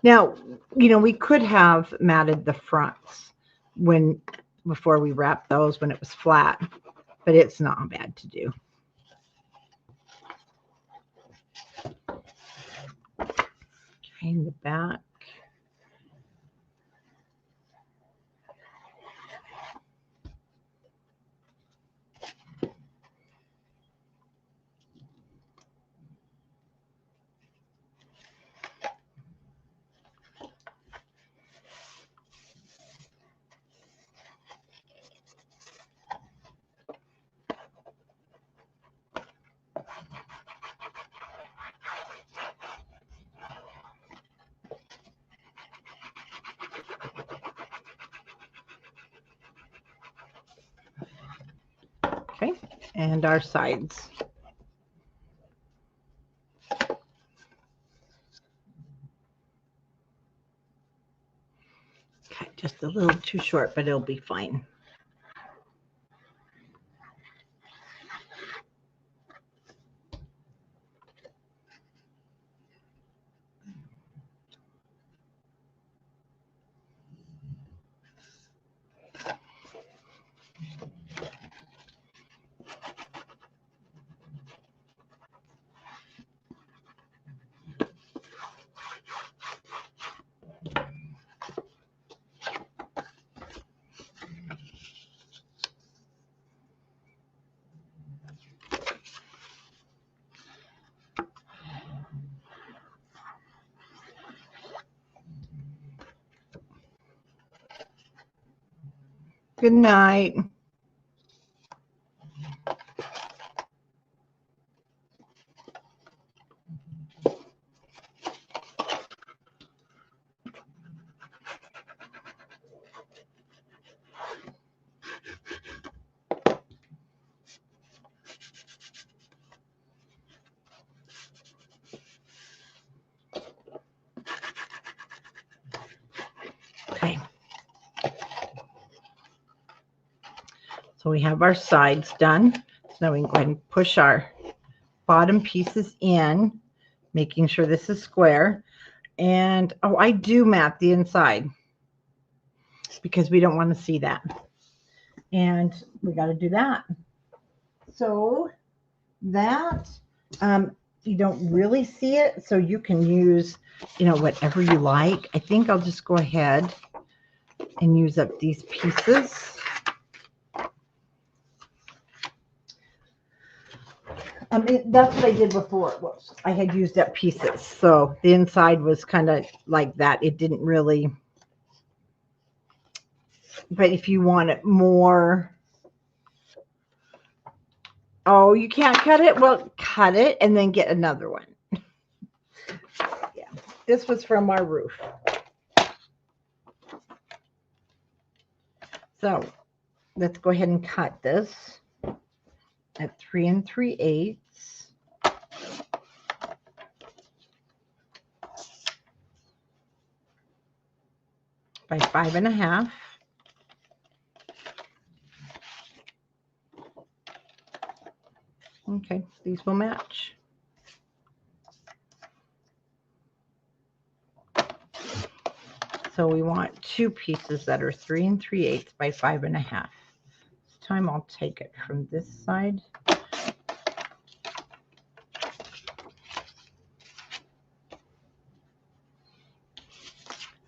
Now, you know, we could have matted the fronts before we wrapped those when it was flat, but it's not bad to do. Okay, in the back. Okay, and our sides. Okay, just a little too short, but it'll be fine. Good night. Okay. So we have our sides done. So now we can go ahead and push our bottom pieces in, making sure this is square. And oh, I do mat the inside because we don't want to see that. And we got to do that. So that you don't really see it, so you can use, you know, whatever you like. I think I'll just go ahead and use up these pieces. That's what I did before. Was I had used up pieces, so the inside was kind of like that. It didn't really. But if you want it more, oh, you can't cut it. Well, cut it and then get another one. Yeah, this was from our roof. So let's go ahead and cut this at 3 3/8 by 5 1/2. Okay, these will match. So we want 2 pieces that are 3 3/8 by 5 1/2. This time I'll take it from this side.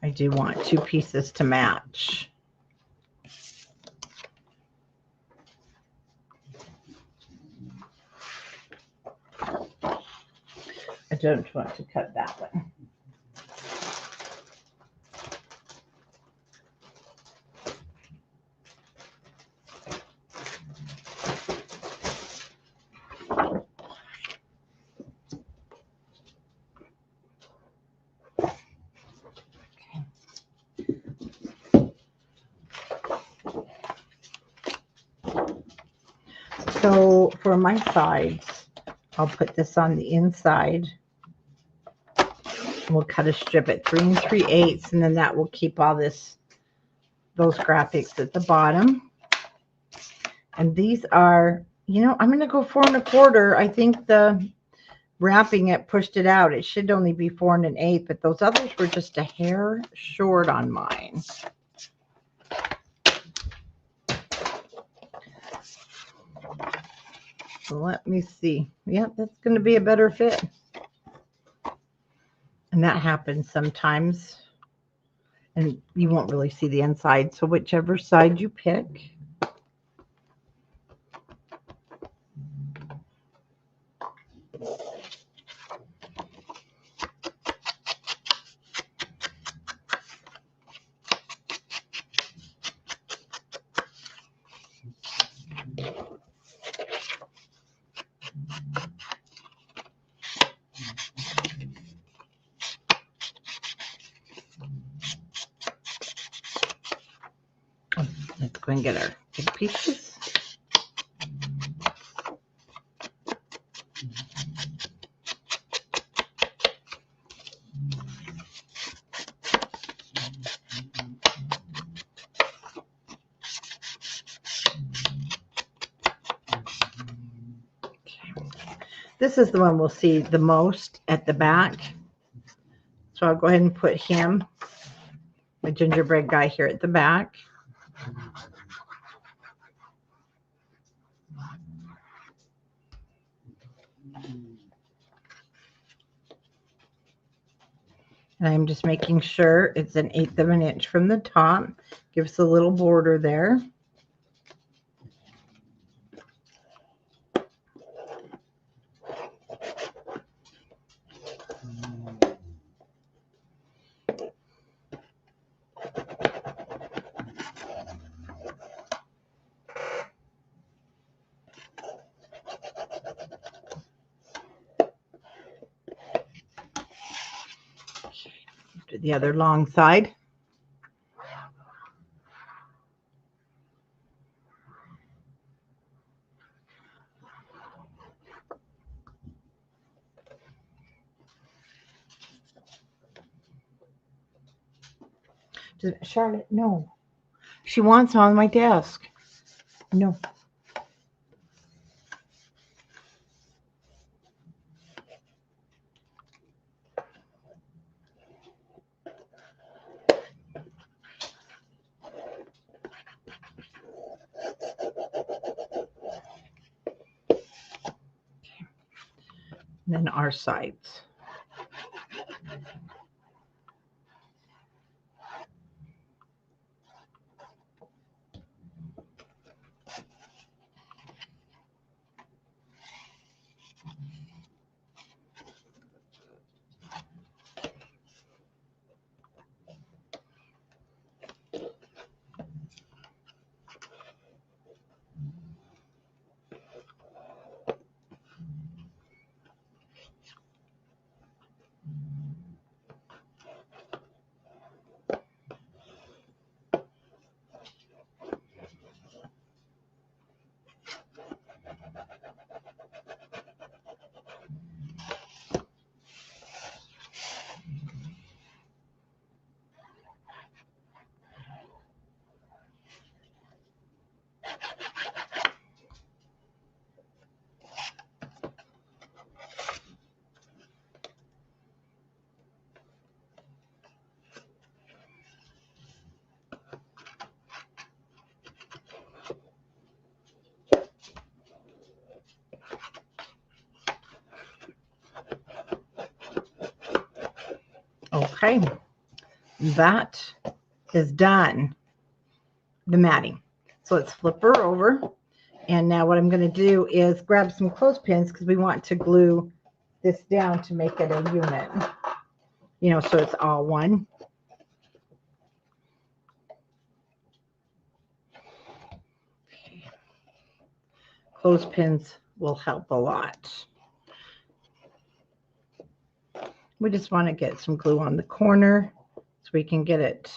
I do want 2 pieces to match. I don't want to cut that one. So for my sides, I'll put this on the inside. We'll cut a strip at 3 3/8, and then that will keep all those graphics at the bottom. And these are, I'm going to go 4 1/4. I think the wrapping it pushed it out. It should only be 4 1/8, but those others were just a hair short on mine. So let me see. Yeah, that's going to be a better fit. And that happens sometimes. And you won't really see the inside. So whichever side you pick. Let's go and get our big pieces. This is the one we'll see the most at the back. So I'll go ahead and put him, the gingerbread guy, here at the back. And I'm just making sure it's 1/8 of an inch from the top. Gives a little border there. To the other long side. Charlotte, no. She wants on my desk. No. And then our sides. Okay, that is done, the matting. So let's flip her over. And now what I'm going to do is grab some clothespins because we want to glue this down to make it a unit, you know, so it's all one. Okay. Clothespins will help a lot. We just want to get some glue on the corner so we can get it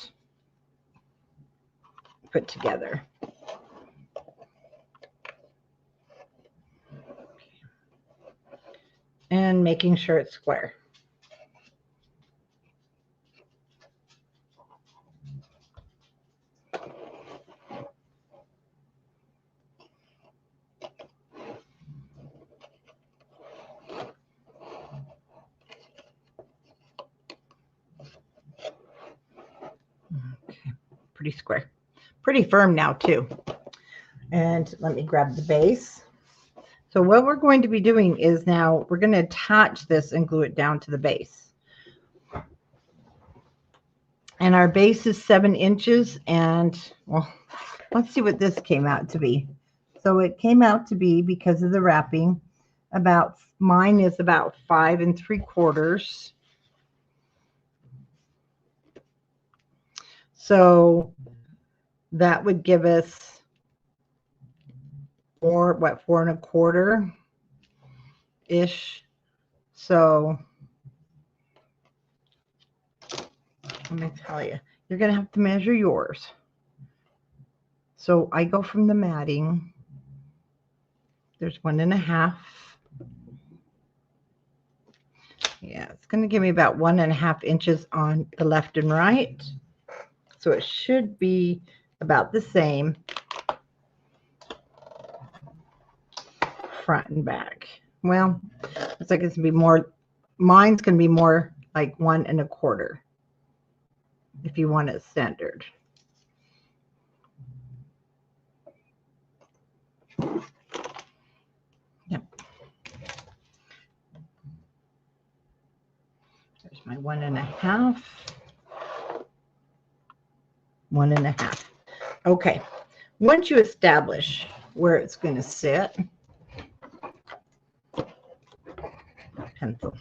put together. And making sure it's square. Okay, pretty square. Pretty firm now too. And let me grab the base. So what we're going to be doing is now we're going to attach this and glue it down to the base. And our base is 7 inches. And well, let's see what this came out to be. So it came out to be, because of the wrapping, mine is about 5 3/4. So that would give us 4 1/4 ish. So let me tell you, you're going to have to measure yours. So I go from the matting. There's 1.5. Yeah, it's going to give me about 1.5 inches on the left and right. So it should be about the same front and back. Well, it's like it's going to be more, mine's going to be more like 1 1/4 if you want it centered. Yep. There's my 1.5. 1.5. Okay. Once you establish where it's going to sit, pencil,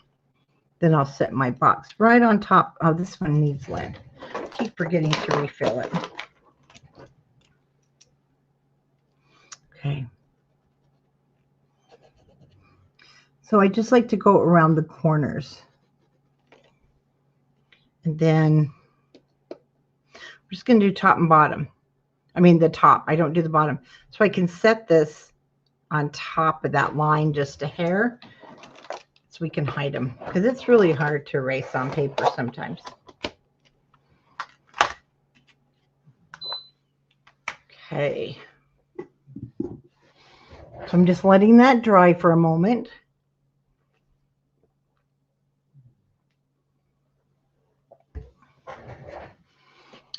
then I'll set my box right on top. Oh, this one needs lead. I keep forgetting to refill it. Okay. So I just like to go around the corners. And then we're just going to do top and bottom. I mean the top. I don't do the bottom. So I can set this on top of that line just a hair so we can hide them, because it's really hard to erase on paper sometimes. Okay. So I'm just letting that dry for a moment.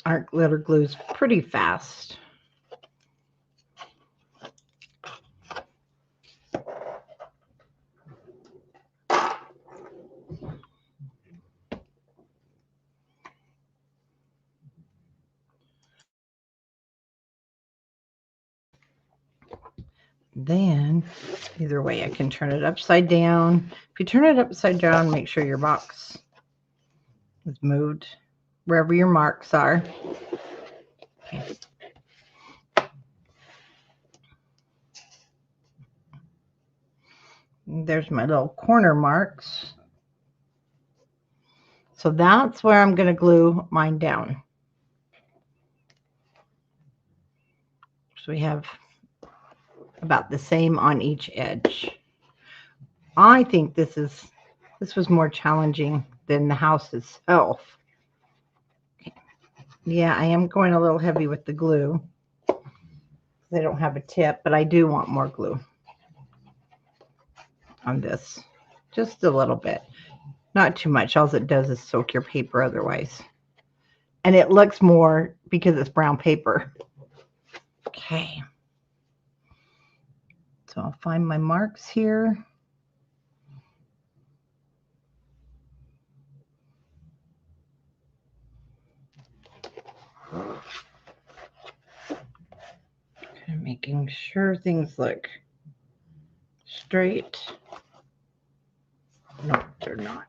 Our glitter glues pretty fast. Then either way, I can turn it upside down. If you turn it upside down, make sure your box is moved wherever your marks are. Okay. There's my little corner marks. So that's where I'm going to glue mine down. So we have about the same on each edge. I think this was more challenging than the house itself. Okay. Yeah, I am going a little heavy with the glue. I don't have a tip, but I do want more glue on this. Just a little bit. Not too much. All it does is soak your paper otherwise. And it looks more because it's brown paper. Okay. So I'll find my marks here. And making sure things look straight. No, they're not.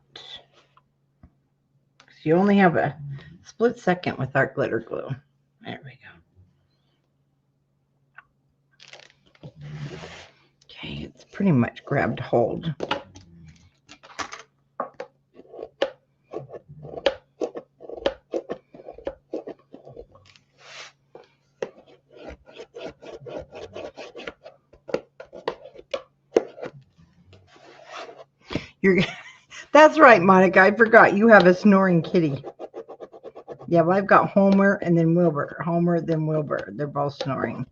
So you only have a split second with our glitter glue. There we go. Okay, it's pretty much grabbed hold. That's right, Monica. I forgot you have a snoring kitty. Yeah, well, I've got Homer and then Wilbur. Homer, then Wilbur. They're both snoring.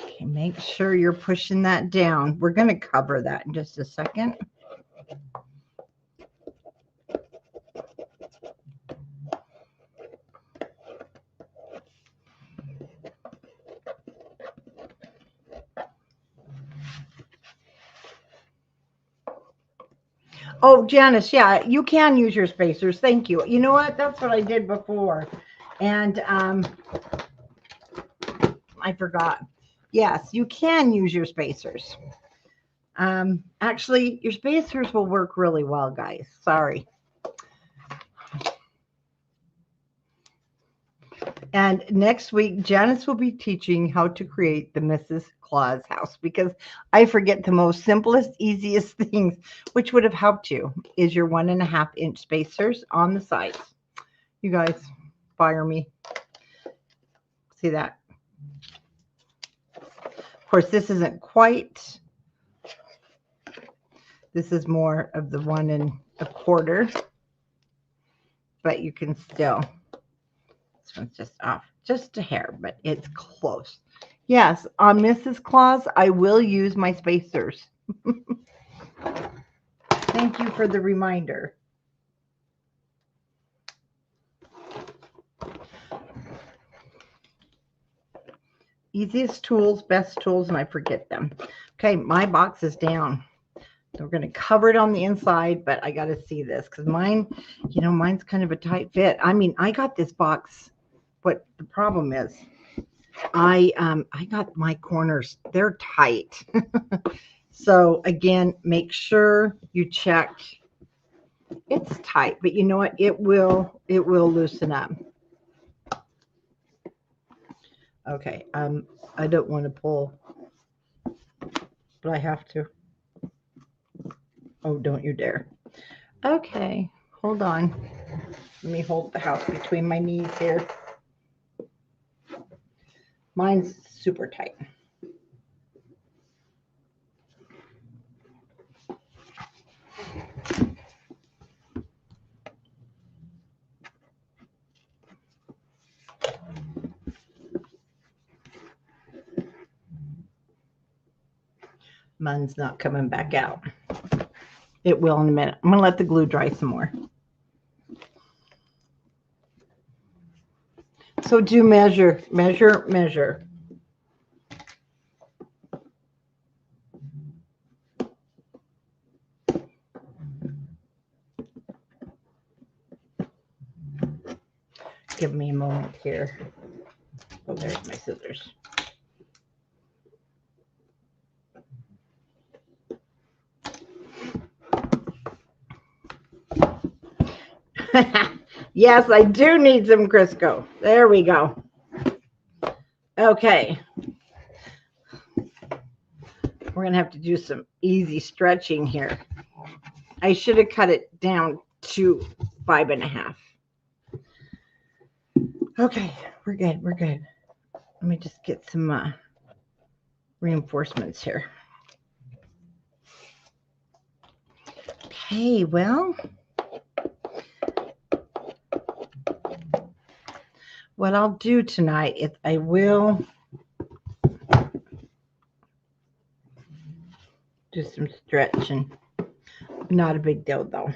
Okay, make sure you're pushing that down. We're going to cover that in just a second. Oh, Janice, yeah, you can use your spacers. Thank you. You know what? That's what I did before. And I forgot. Yes, you can use your spacers. Actually, your spacers will work really well, guys. Sorry. And next week, Janice will be teaching how to create the Mrs. Claus house, because I forget the most simplest, easiest things, which would have helped you, is your 1.5-inch spacers on the sides. You guys, fire me. See that? Of course, this isn't quite. This is more of the 1 1/4, but you can still. This one's just off, just a hair, but it's close. Yes, on Mrs. Claus, I will use my spacers. Thank you for the reminder. Easiest tools, best tools, and I forget them. Okay, my box is down. So we're going to cover it on the inside, but I got to see this because mine, mine's kind of a tight fit. I mean, I got this box. What the problem is, I got my corners, they're tight. So again, make sure you check. It's tight, but you know what? It will loosen up. Okay, I don't want to pull, but I have to. Oh, don't you dare. Okay, hold on. Let me hold the house between my knees here. Mine's super tight. Mine's not coming back out. It will in a minute. I'm going to let the glue dry some more. So do measure, measure, measure. Give me a moment here. Oh, there's my scissors. Yes, I do need some Crisco. There we go. Okay. We're going to have to do some easy stretching here. I should have cut it down to 5.5. Okay, we're good. We're good. Let me just get some reinforcements here. Okay, well, what I'll do tonight is I will do some stretching. Not a big deal, though.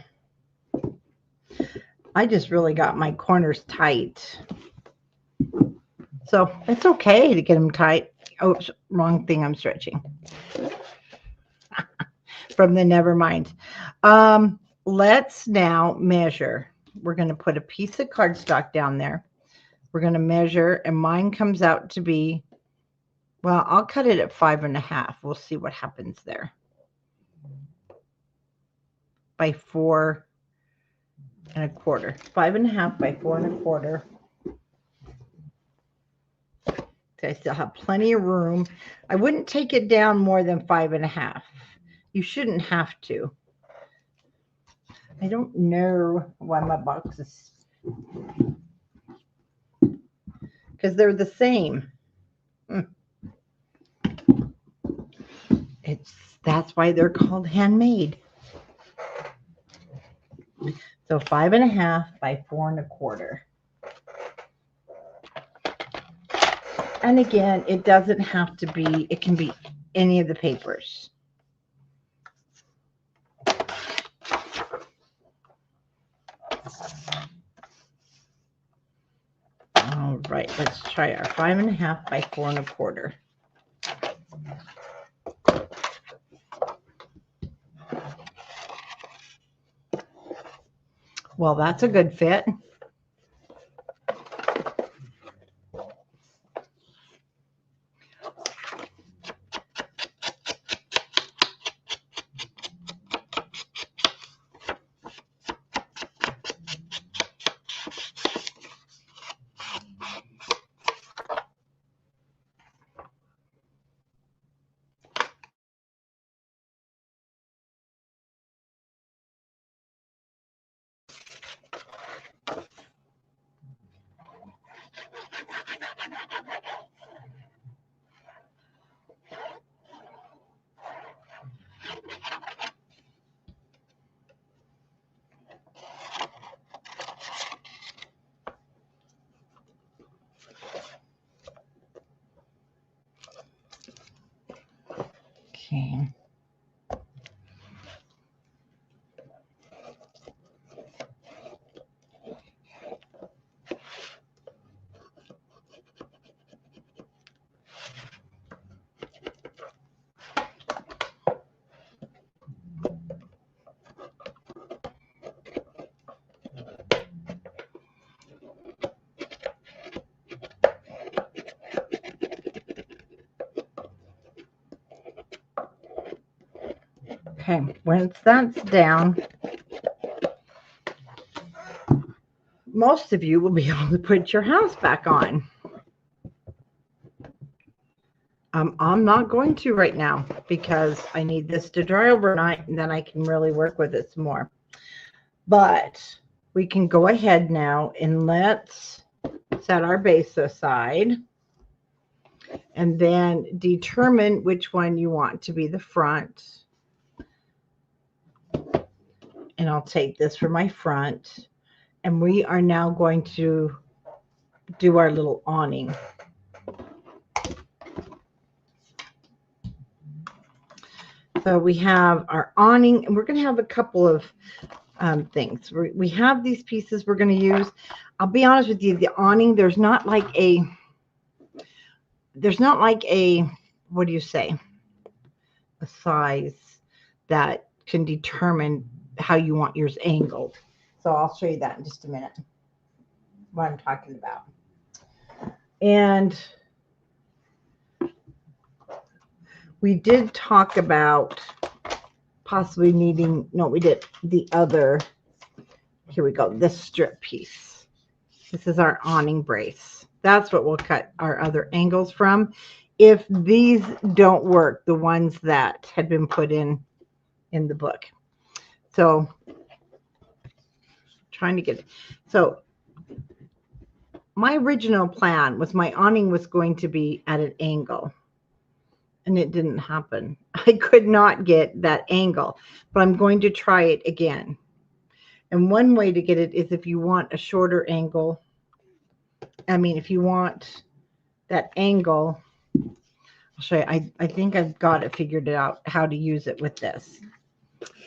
I just really got my corners tight. So it's okay to get them tight. Oh, wrong thing I'm stretching. From the Nevermind. Let's now measure. We're going to put a piece of cardstock down there. We're going to measure, and mine comes out to be, well, I'll cut it at 5.5. We'll see what happens there. By 4.25. 5.5 by 4.25. I still have plenty of room. I wouldn't take it down more than 5.5. You shouldn't have to. I don't know why my box is, because they're the same. That's why they're called handmade. So 5.5 by 4.25. And again, it doesn't have to be, it can be any of the papers. All right, let's try our 5.5 by 4.25. Well, that's a good fit. Okay. Okay, once that's down, most of you will be able to put your house back on. I'm not going to right now because I need this to dry overnight, and then I can really work with it some more. But we can go ahead now and let's set our base aside and then determine which one you want to be the front. And I'll take this for my front. And we are now going to do our little awning. So we have our awning, and we're going to have a couple of things. We have these pieces we're going to use. I'll be honest with you, the awning, there's not like a, what do you say, a size that can determine how you want yours angled. So I'll show you that in just a minute, what I'm talking about. And we did talk about possibly needing, no, we did the other, here we go, this strip piece. This is our awning brace. That's what we'll cut our other angles from. If these don't work, the ones that had been put in the book. So trying to get, so my original plan was my awning was going to be at an angle, and it didn't happen. I could not get that angle, but I'm going to try it again. And one way to get it is if you want a shorter angle. I mean, if you want that angle, I'll show you. I think I've got it figured out how to use it with this.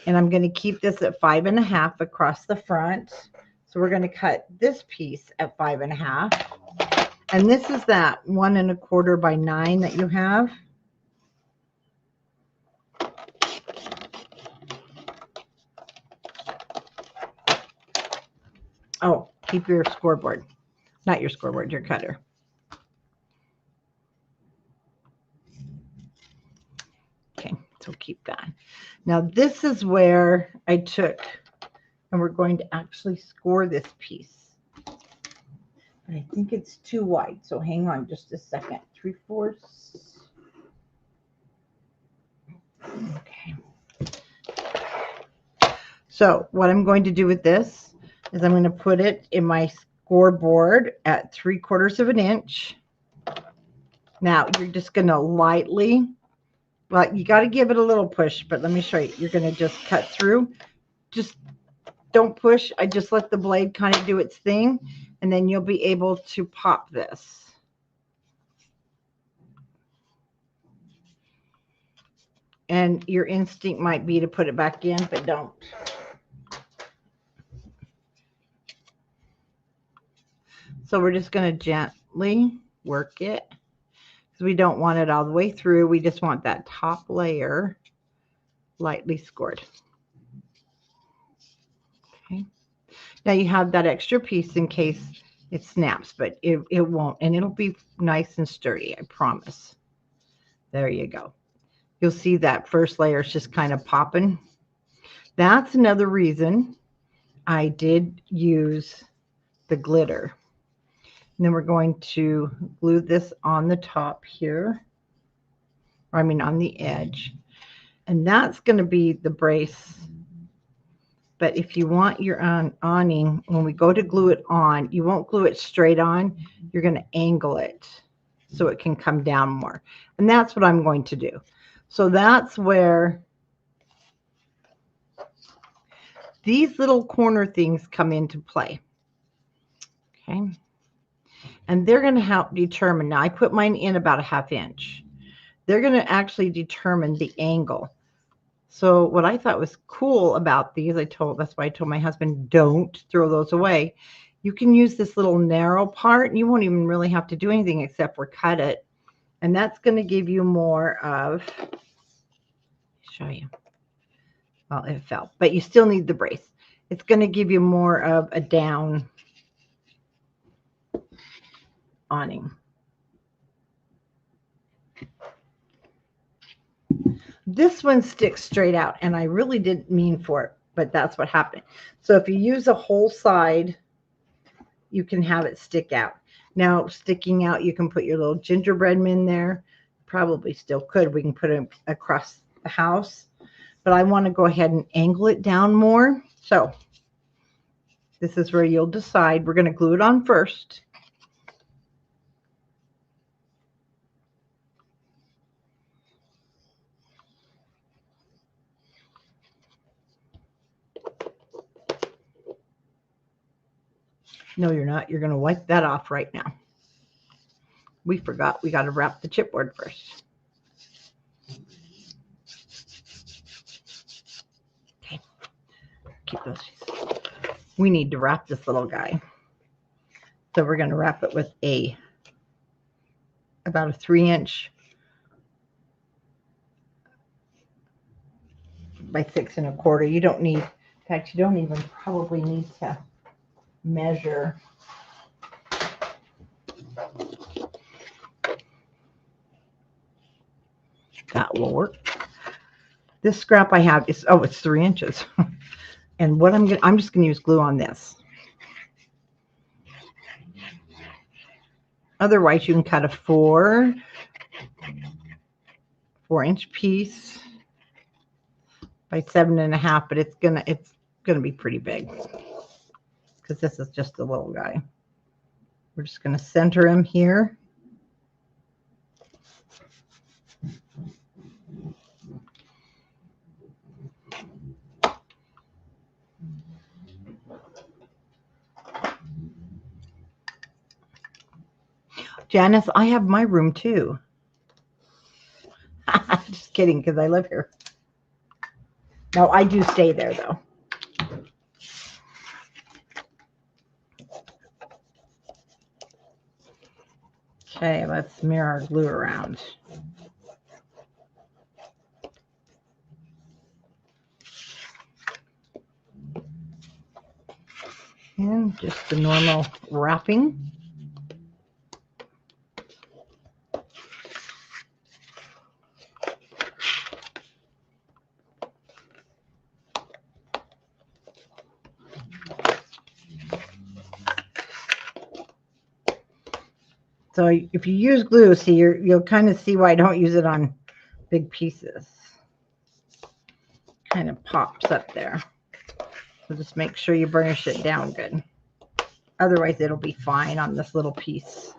And I'm going to keep this at 5.5 across the front. So we're going to cut this piece at 5.5. And this is that 1.25 by 9 that you have. Oh, keep your scoreboard. Not your scoreboard, your cutter. Okay, so keep that. Now this is where I took, and we're going to actually score this piece. But I think it's too wide, so hang on just a second. 3/4. Okay. So what I'm going to do with this is I'm going to put it in my scoreboard at 3/4 of an inch. Now you're just going to lightly, well, you got to give it a little push, but let me show you. You're going to just cut through. Just don't push. I just let the blade kind of do its thing, and then you'll be able to pop this. And your instinct might be to put it back in, but don't. So we're just going to gently work it, because we don't want it all the way through. We just want that top layer lightly scored. Okay. Now you have that extra piece in case it snaps, but it won't, and it'll be nice and sturdy, I promise. There you go. You'll see that first layer is just kind of popping. That's another reason I did use the glitter. And then we're going to glue this on the top here, or I mean on the edge, and that's going to be the brace. But if you want your awning, when we go to glue it on, you won't glue it straight on. You're going to angle it so it can come down more. And that's what I'm going to do. So that's where these little corner things come into play. Okay. And they're going to help determine. Now I put mine in about a 1/2 inch. They're going to actually determine the angle. So what I thought was cool about these, that's why I told my husband, don't throw those away. You can use this little narrow part, and you won't even really have to do anything except for cut it. And that's going to give you more of, show you. Well, it fell, but you still need the brace. It's going to give you more of a down awning. This one sticks straight out, and I really didn't mean for it, but that's what happened. So if you use a whole side, you can have it stick out. Now, sticking out, you can put your little gingerbread in there. Probably still could. We can put it across the house, but I want to go ahead and angle it down more. So this is where you'll decide. We're going to glue it on first. No, you're not. You're going to wipe that off right now. We forgot. We got to wrap the chipboard first. Okay. Keep those. We need to wrap this little guy. So we're going to wrap it with about a 3-inch by 6 1/4. You don't need, in fact, you don't even probably need to measure. That will work. This scrap I have is, oh, it's 3 inches. And what I'm just going to use glue on this. Otherwise, you can cut a 4-inch piece by 7 1/2, but it's gonna be pretty big because this is just a little guy. We're just gonna center him here. Janice, I have my room too. Just kidding, because I live here. No, I do stay there though. Okay, let's smear our glue around. And just the normal wrapping. So if you use glue, see, you'll kind of see why I don't use it on big pieces. Kind of pops up there. So just make sure you burnish it down good. Otherwise, it'll be fine on this little piece.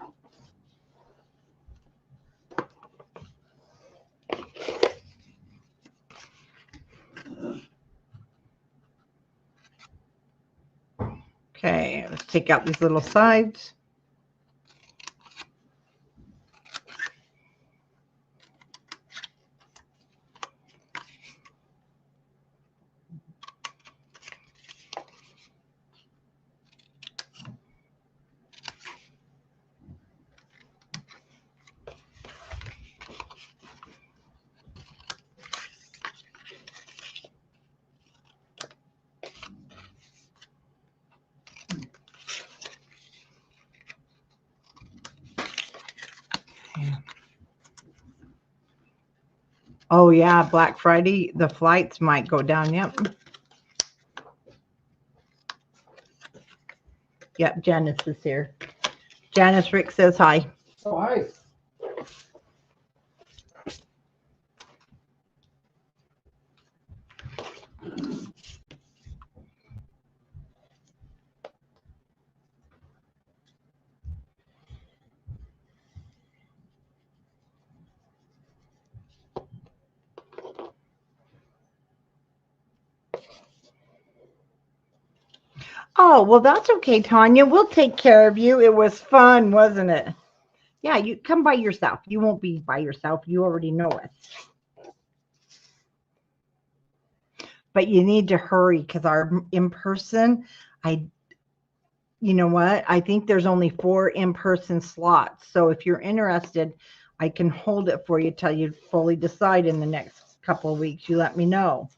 Okay, let's take out these little sides. Oh yeah, Black Friday, the flights might go down. Yep. Yep, Janice is here. Janice, Rick says hi. Oh, hi. Oh, well, that's okay, Tanya. We'll take care of you. It was fun, wasn't it? Yeah, you come by yourself. You won't be by yourself. You already know it. But you need to hurry because our in-person, you know what? I think there's only 4 in-person slots. So if you're interested, I can hold it for you till you fully decide in the next couple of weeks. You let me know.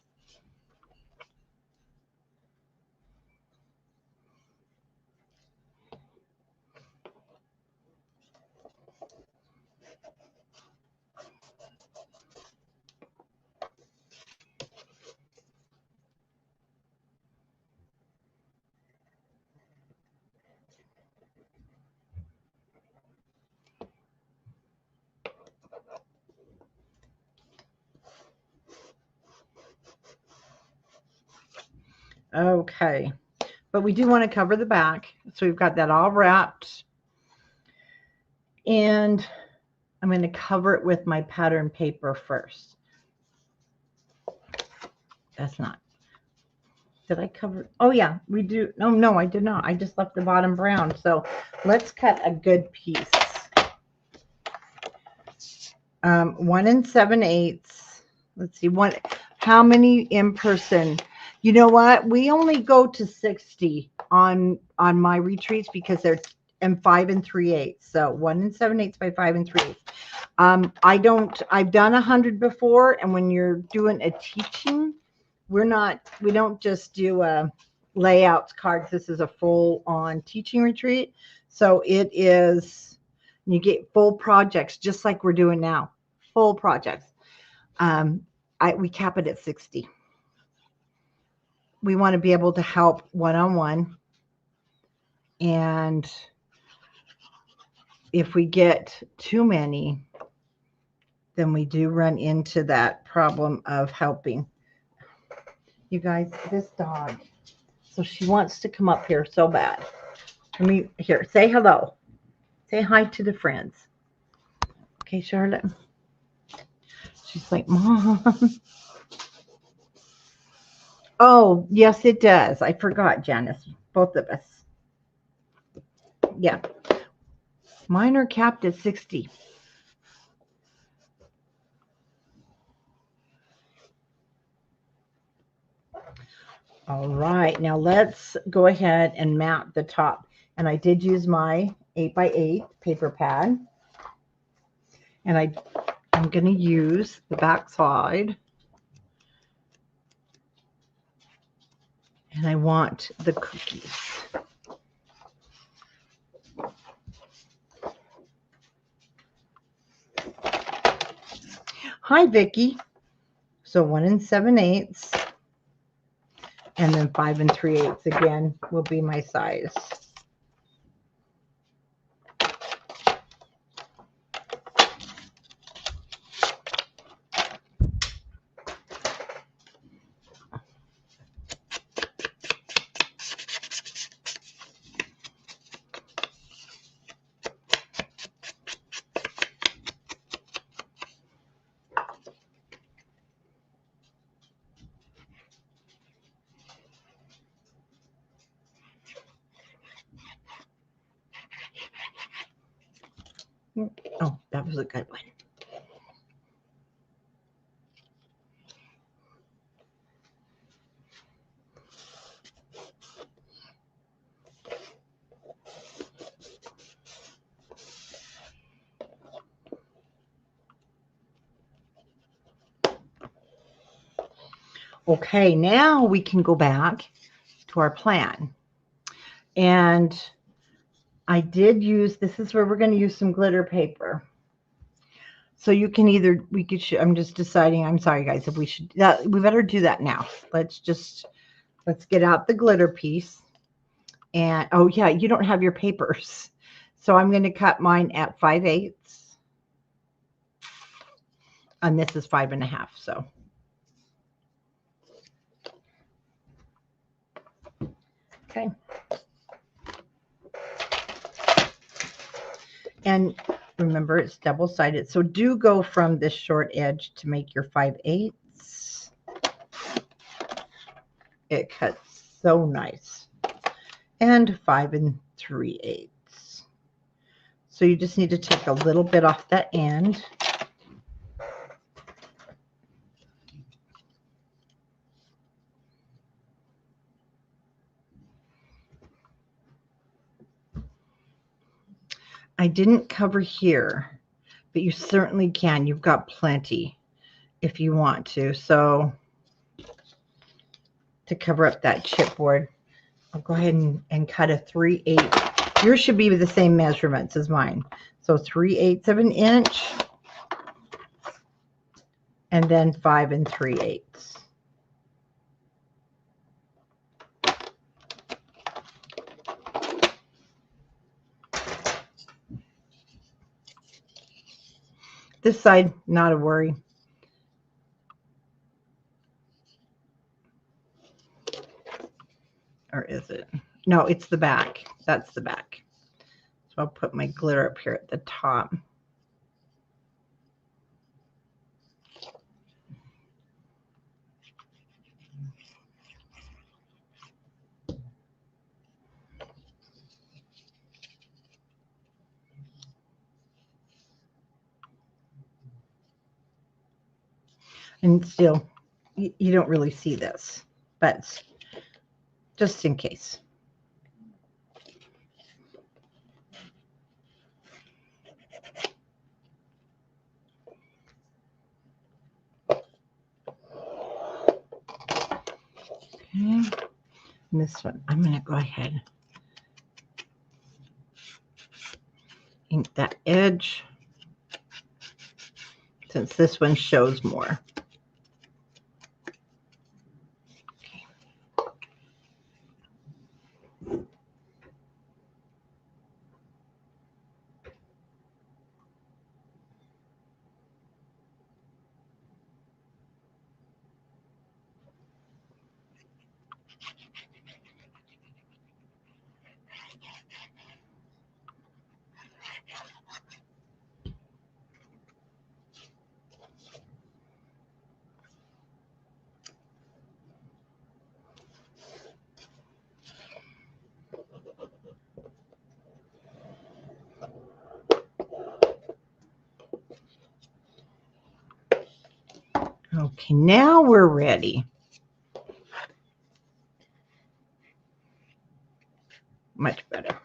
Okay. But we do want to cover the back. So we've got that all wrapped. And I'm going to cover it with my pattern paper first. That's not. Did I cover? Oh, yeah, we do. No, I did not. I just left the bottom brown. So let's cut a good piece. 1 7/8. Let's see. How many in person? You know what? We only go to 60 on my retreats because they're in 5 3/8. So 1 7/8 by 5 3/8. I've done 100 before, and when you're doing a teaching, we don't just do layouts cards. This is a full on teaching retreat. So it is, you get full projects just like we're doing now, full projects. We cap it at 60. We want to be able to help one-on-one. And if we get too many, then we do run into that problem of helping. You guys, this dog, so she wants to come up here so bad. Here, say hello. Say hi to the friends. Okay, Charlotte. She's like, Mom. Oh, yes, it does. I forgot, Janice. Both of us. Yeah. Mine are capped at 60. All right, now let's go ahead and mount the top. And I did use my 8x8 paper pad. And I'm going to use the back side. And I want the cookies. Hi, Vicki. So 1 7/8. And then 5 3/8 again will be my size. Oh, that was a good one. Okay, now we can go back to our plan. And I did use, this is where we're going to use some glitter paper. So you can either, we could, I'm just deciding, I'm sorry guys, if we should, we better do that now. Let's get out the glitter piece. And, oh yeah, you don't have your papers. So I'm going to cut mine at 5/8. And this is 5.5, so. Okay. And remember, it's double-sided. So do go from this short edge to make your 5/8. It cuts so nice. And 5 3/8. So you just need to take a little bit off that end. I didn't cover here, but you certainly can. You've got plenty if you want to. So to cover up that chipboard, I'll go ahead and cut a 3/8. Yours should be the same measurements as mine. So 3/8 of an inch, and then 5 3/8. This side, not a worry. Or is it? No, it's the back. That's the back. So I'll put my glitter up here at the top. And still, you don't really see this, but just in case. Okay. And this one, I'm going to go ahead, ink that edge, since this one shows more. Okay, now we're ready. Much better.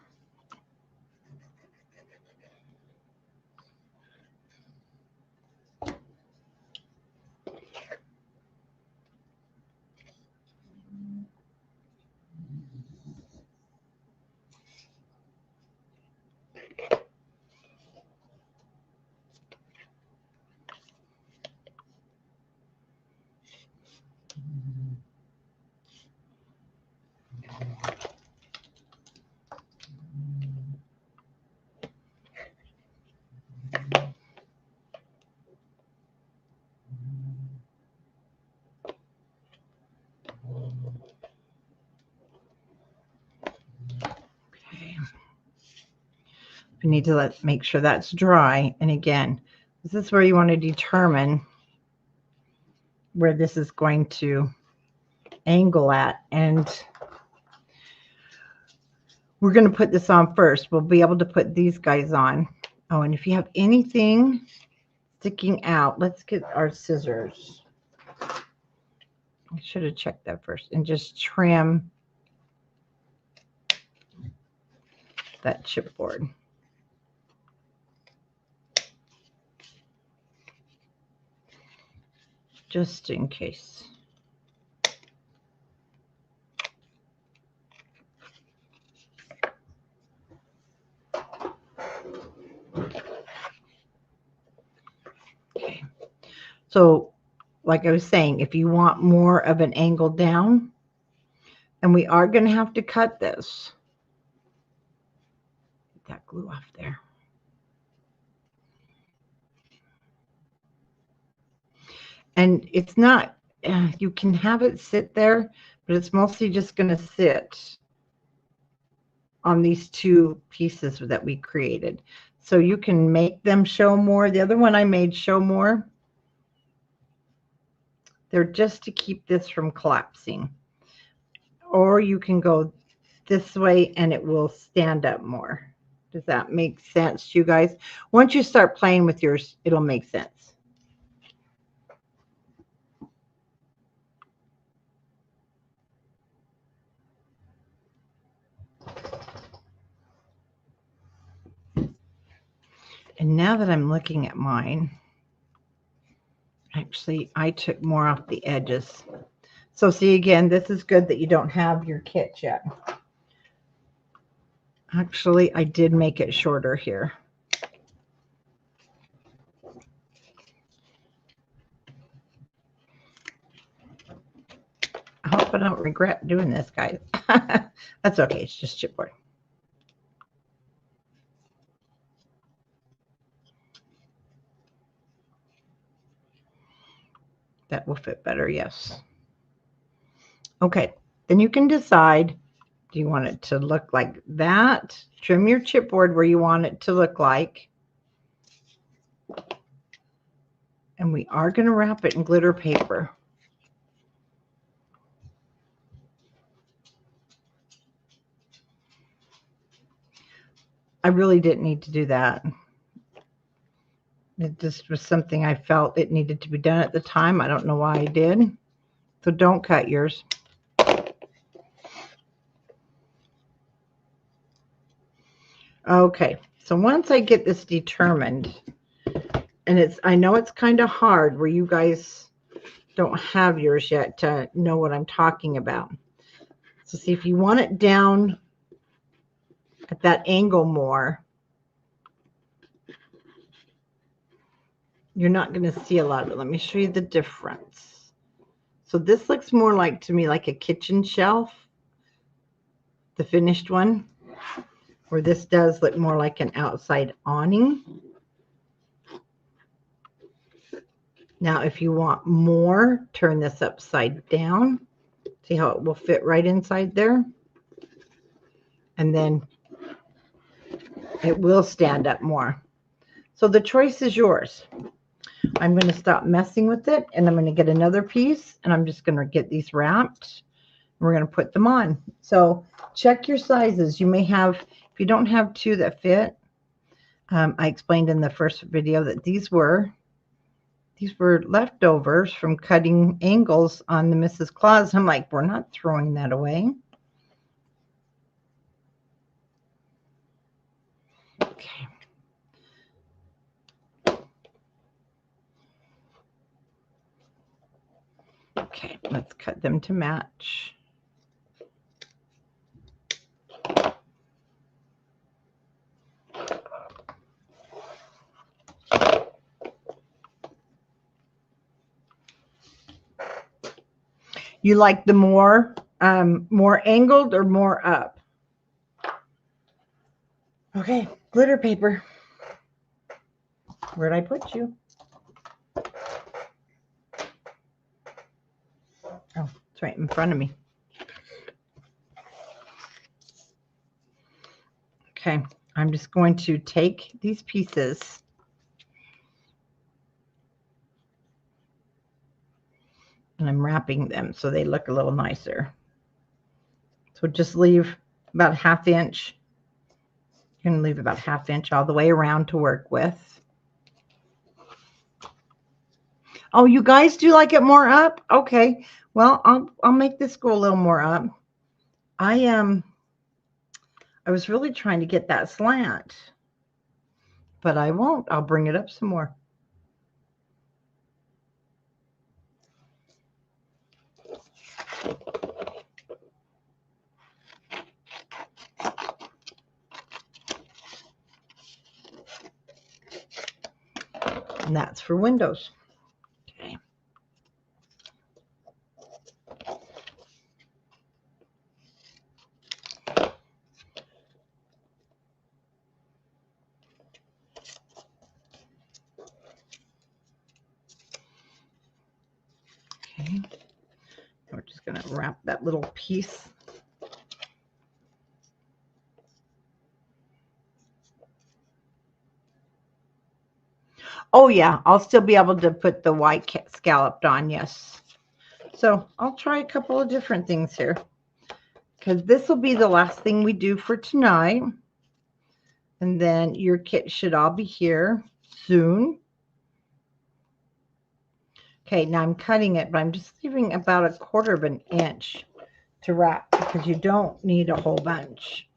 You need to make sure that's dry. And again, this is where you want to determine where this is going to angle at. And we're going to put this on first. We'll be able to put these guys on Oh, and if you have anything sticking out, let's get our scissors. I should have checked that first. And just trim that chipboard. Just in case. Okay. So, like I was saying, if you want more of an angle down, and we are going to have to cut this. Get that glue off there. And it's not, you can have it sit there, but it's mostly just going to sit on these two pieces that we created. So you can make them show more. The other one I made show more. They're just to keep this from collapsing. Or you can go this way and it will stand up more. Does that make sense to you guys? Once you start playing with yours, it'll make sense. And now that I'm looking at mine, actually, I took more off the edges. So see, again, this is good that you don't have your kit yet. Actually, I did make it shorter here. I hope I don't regret doing this, guys. That's okay. It's just chipboard. That will fit better, yes. Okay, then you can decide, do you want it to look like that? Trim your chipboard where you want it to look like. And we are going to wrap it in glitter paper. I really didn't need to do that. It just was something I felt it needed to be done at the time. I don't know why I did. So don't cut yours. Okay, so once I get this determined, and I know it's kind of hard where you guys don't have yours yet to know what I'm talking about. So see, if you want it down at that angle more, you're not going to see a lot of it. Let me show you the difference. So this looks more like, to me, like a kitchen shelf, the finished one, where this does look more like an outside awning. Now, if you want more, turn this upside down. See how it will fit right inside there? And then it will stand up more. So the choice is yours. I'm going to stop messing with it, and I'm going to get another piece, and I'm just going to get these wrapped. We're going to put them on. So check your sizes. You may have, if you don't have two that fit, I explained in the first video that these were leftovers from cutting angles on the Mrs. Claus. I'm like, we're not throwing that away. Okay. Okay, let's cut them to match. You like the more angled or more up? Okay, glitter paper. Where'd I put you? Oh, it's right in front of me. Okay, I'm just going to take these pieces and I'm wrapping them so they look a little nicer. So just leave about 1/2 inch You can leave about 1/2 inch all the way around to work with. Oh, you guys do like it more up? Okay. Well, I'll make this go a little more up. I was really trying to get that slant, but I won't. I'll bring it up some more. And that's for windows. Okay. Okay. We're just going to wrap that little piece. Oh yeah, I'll still be able to put the white scalloped on, yes. So I'll try a couple of different things here, because this will be the last thing we do for tonight. And then your kit should all be here soon. Okay, now I'm cutting it, but I'm just leaving about 1/4 of an inch to wrap, because you don't need a whole bunch.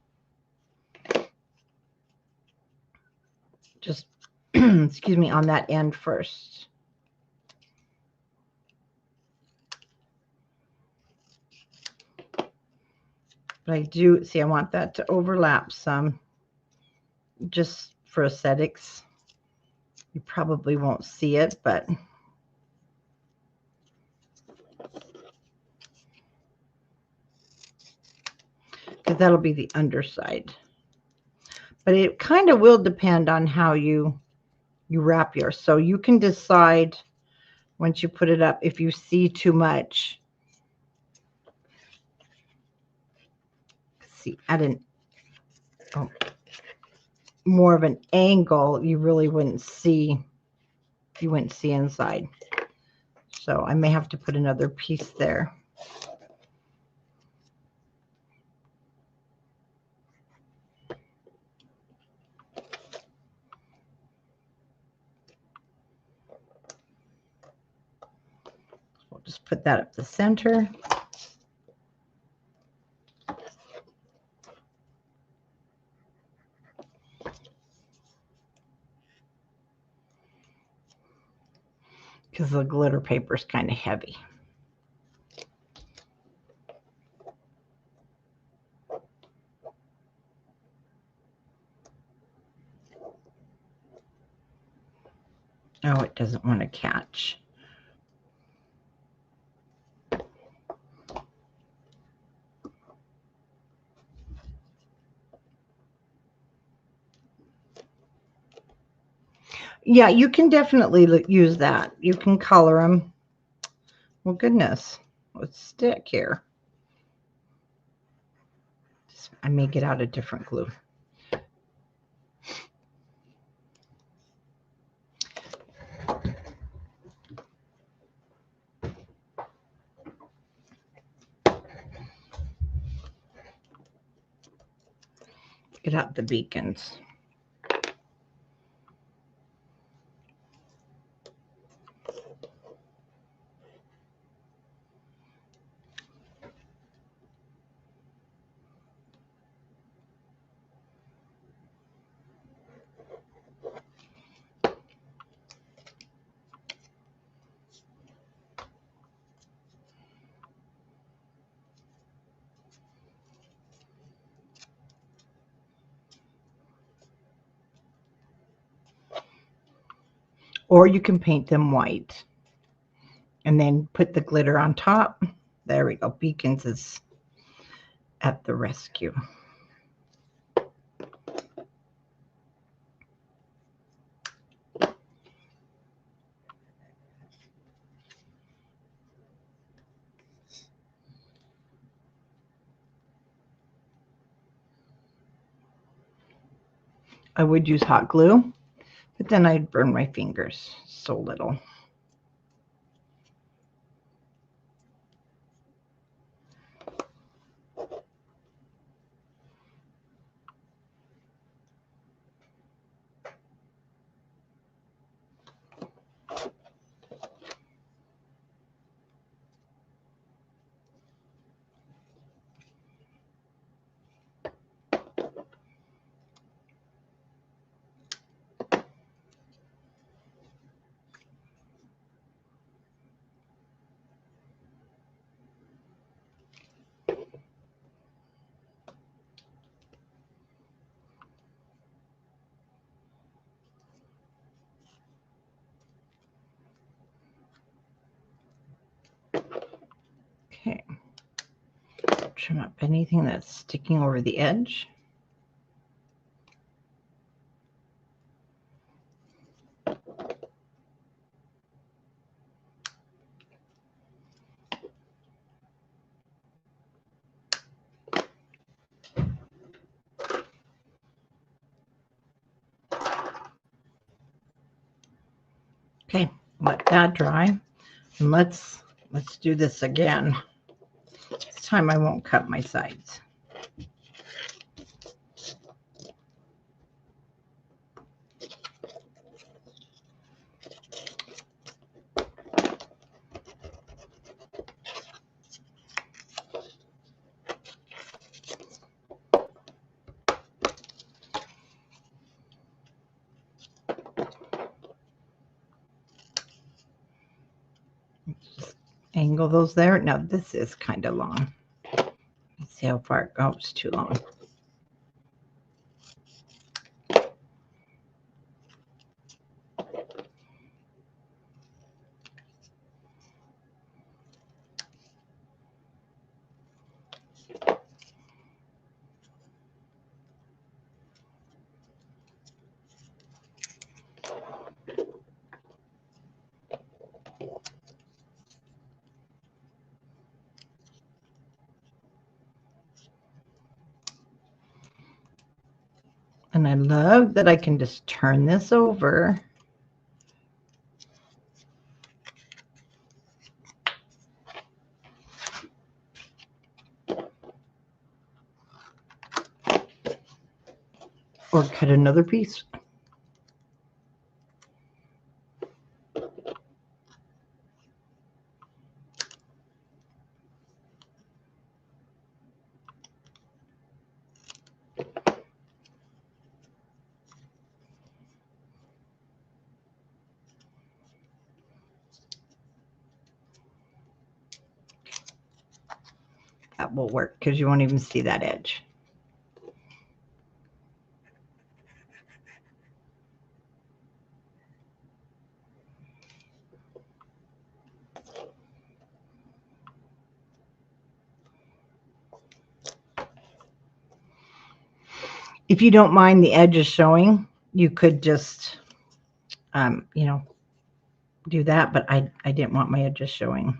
Just, excuse me, on that end first. But I do, see, I want that to overlap some, just for aesthetics. You probably won't see it, but because that'll be the underside. But it kind of will depend on how you wrap yours. So you can decide once you put it up if you see too much. See, at an more of an angle, you really wouldn't see. You wouldn't see inside. So I may have to put another piece there. We'll just put that up the center. Because the glitter paper is kind of heavy. Oh, it doesn't want to catch. Yeah, you can definitely use that. You can color them. Well, goodness, let's stick here. I may get out a different glue. Get out the beacons. Or you can paint them white and then put the glitter on top. There we go. Beacons is at the rescue. I would use hot glue, but then I'd burn my fingers so little. trim up anything that's sticking over the edge. Okay, let that dry. And let's do this again. This time I won't cut my sides. Just angle those there. Now this is kind of long. Let's see how far it goes. Too long. And I love that I can just turn this over. Or cut another piece. That will work because you won't even see that edge. If you don't mind the edges showing, you could just, you know, do that, but I didn't want my edges showing.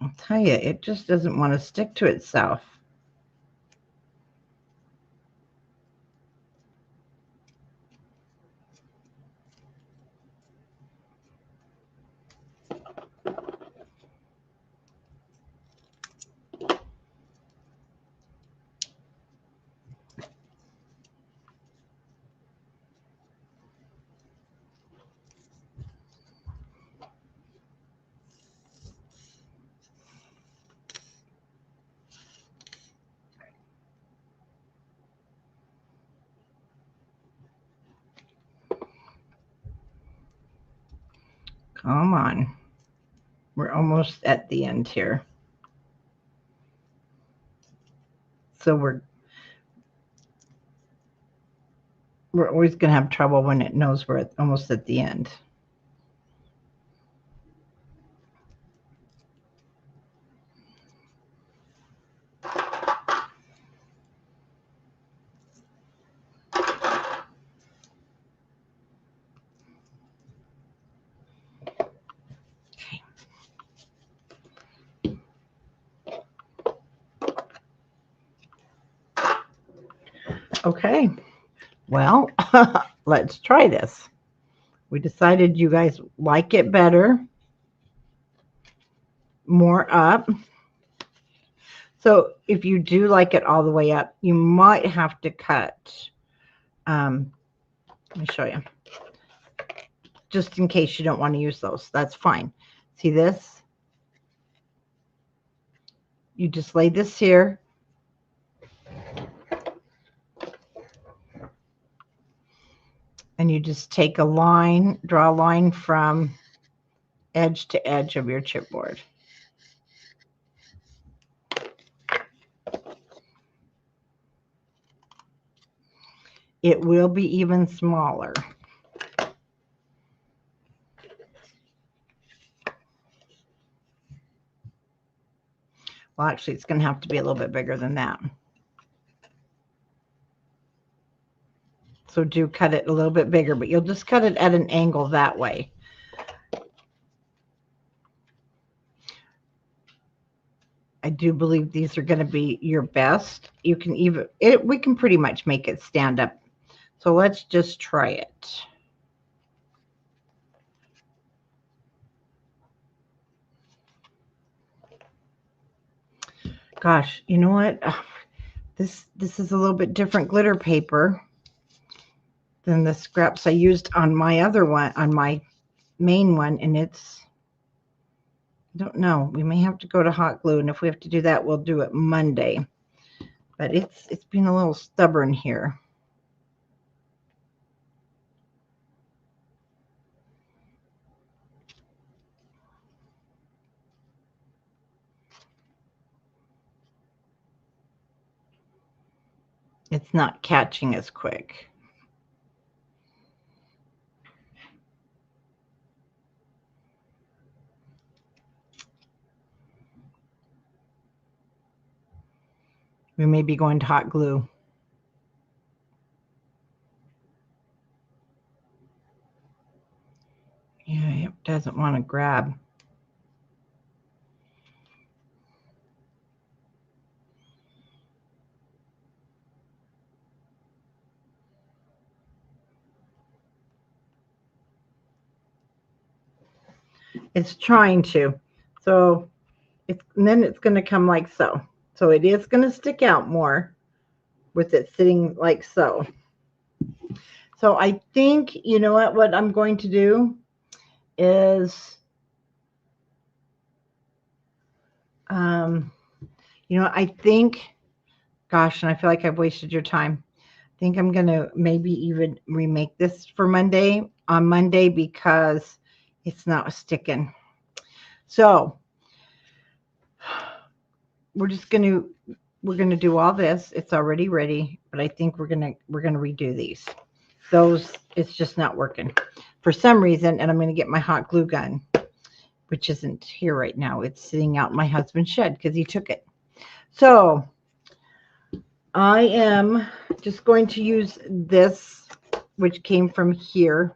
I'll tell you, it just doesn't want to stick to itself. Come on. We're almost at the end here. So we're always going to have trouble when it knows we're almost at the end. Okay, well, let's try this. We decided you guys like it better, more up. So if you do like it all the way up, you might have to cut. Let me show you. Just in case you don't want to use those, that's fine. See this? You just lay this here. And you just take a line, draw a line from edge to edge of your chipboard. it will be even smaller. Well, actually, it's going to have to be a little bit bigger than that. So do cut it a little bit bigger, but you'll just cut it at an angle that way. I do believe these are going to be your best. You can even, we can pretty much make it stand up. So let's just try it. Gosh, you know what? This is a little bit different glitter paper than the scraps I used on my other one, on my main one, and it's, I don't know, we may have to go to hot glue, and if we have to do that, we'll do it Monday. But it's been a little stubborn here. It's not catching as quick. We may be going to hot glue. Yeah, it doesn't want to grab. It's trying to. So and then it's going to come like so. So it is going to stick out more with it sitting like so. So I think, you know what I'm going to do is, I think, gosh, and I feel like I've wasted your time. I think I'm going to maybe even remake this for Monday, on Monday, because it's not sticking. So we're going to do all this. It's already ready, but I think we're going to redo these. It's just not working for some reason, and I'm going to get my hot glue gun, which isn't here right now. It's sitting out in my husband's shed because he took it. So I am just going to use this, which came from here.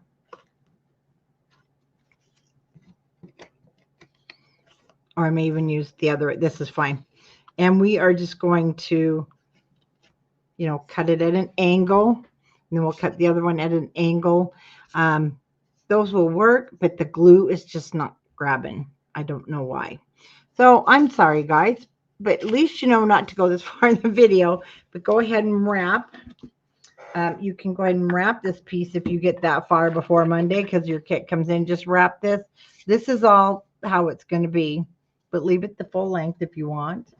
Or I may even use the other. This is fine. And we are just going to, cut it at an angle. And then we'll cut the other one at an angle. Those will work, but the glue is just not grabbing. I don't know why. So I'm sorry, guys. But at least you know not to go this far in the video. But go ahead and wrap. You can go ahead and wrap this piece if you get that far before Monday, because your kit comes in. Just wrap this. This is all how it's going to be. But leave it the full length if you want.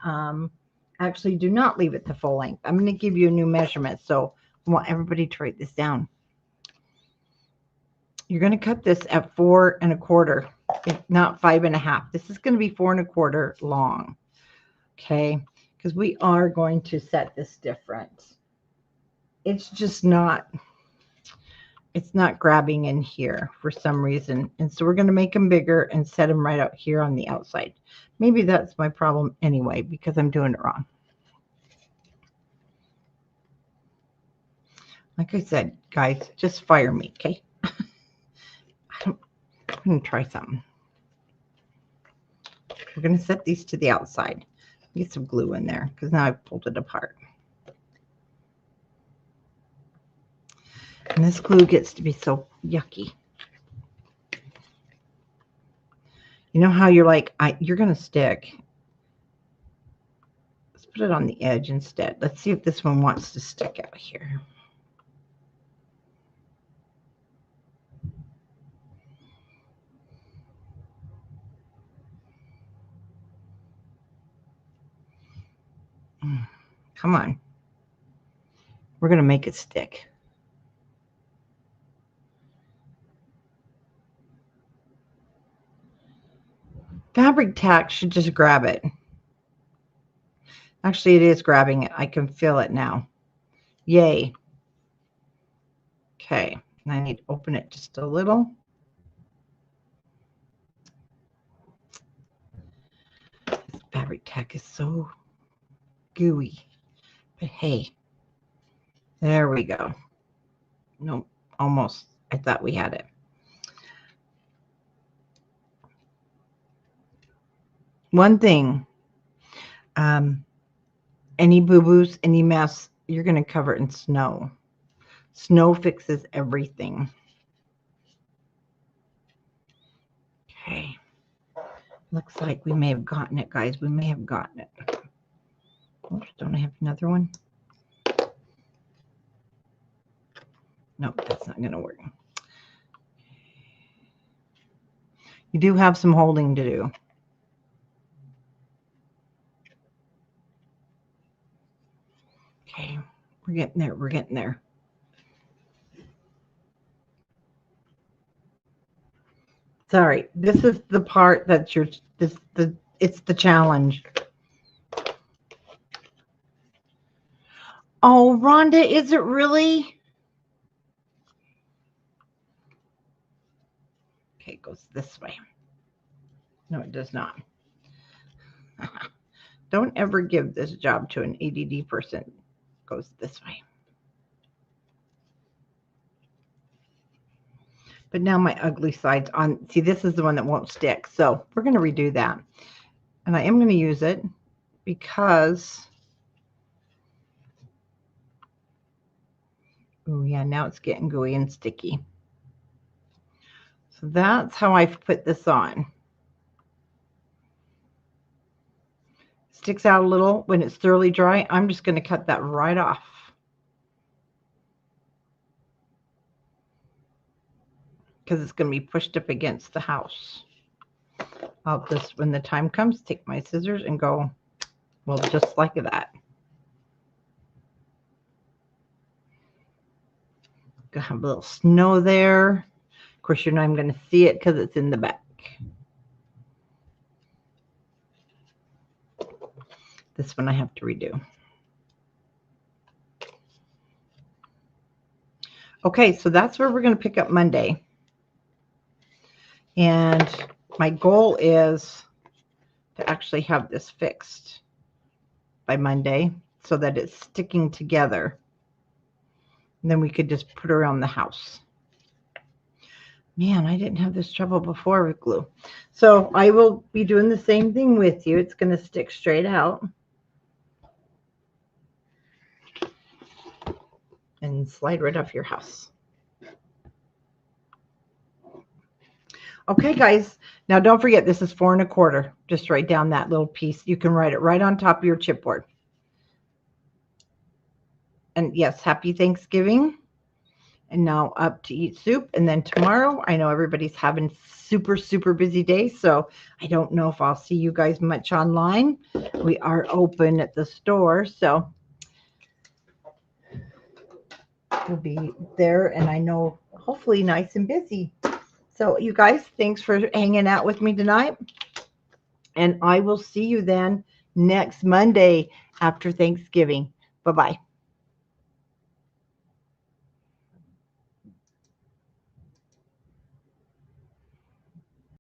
Actually, do not leave it the full length. I'm going to give you a new measurement. So I want everybody to write this down. You're going to cut this at 4 1/4, not 5 1/2. This is going to be 4 1/4 long. Okay, because we are going to set this different. It's just not, it's not grabbing in here for some reason. And so we're going to make them bigger and set them right out here on the outside. Maybe that's my problem anyway, because I'm doing it wrong. Like I said, guys, just fire me, okay? I'm going to try something. We're going to set these to the outside. Get some glue in there, because now I've pulled it apart. And this glue gets to be so yucky. You know how you're like, you're going to stick. Let's put it on the edge instead. Let's see if this one wants to stick out here. Come on. We're going to make it stick. Fabric tack should just grab it. Actually, it is grabbing it. I can feel it now. Yay. Okay, and I need to open it just a little. This fabric tack is so gooey, but hey, there we go. Nope, almost. I thought we had it. One thing, any boo-boos, any mess, you're going to cover it in snow. Snow fixes everything. Okay. Looks like we may have gotten it, guys. We may have gotten it. Oops, don't I have another one? Nope, that's not going to work. You do have some holding to do. Okay, we're getting there. We're getting there. Sorry, this is the part that's it's the challenge. Oh, Rhonda, is it really? Okay, it goes this way. No, it does not. Don't ever give this job to an ADD person. It goes this way. But now my ugly side's on. See, this is the one that won't stick. So we're going to redo that. And I am going to use it because, oh yeah, now it's getting gooey and sticky. So that's how I put this on. Sticks out a little when it's thoroughly dry. I'm just going to cut that right off. Because it's going to be pushed up against the house. I'll just, when the time comes, take my scissors and go, well, just like that. Gonna have a little snow there. Of course, you're not even going to see it because it's in the back. This one I have to redo. Okay, so that's where we're going to pick up Monday. And my goal is to actually have this fixed by Monday so that it's sticking together. And then we could just put it around the house. Man, I didn't have this trouble before with glue. So I will be doing the same thing with you. It's going to stick straight out. And slide right off your house. Okay, guys. Now don't forget, this is 4 1/4. Just write down that little piece. You can write it right on top of your chipboard. And yes, happy Thanksgiving. And now up to eat soup. And then tomorrow, I know everybody's having super, super busy day. So I don't know if I'll see you guys much online. We are open at the store. So we'll be there. And I know hopefully nice and busy. So you guys, thanks for hanging out with me tonight. And I will see you then next Monday after Thanksgiving. Bye-bye.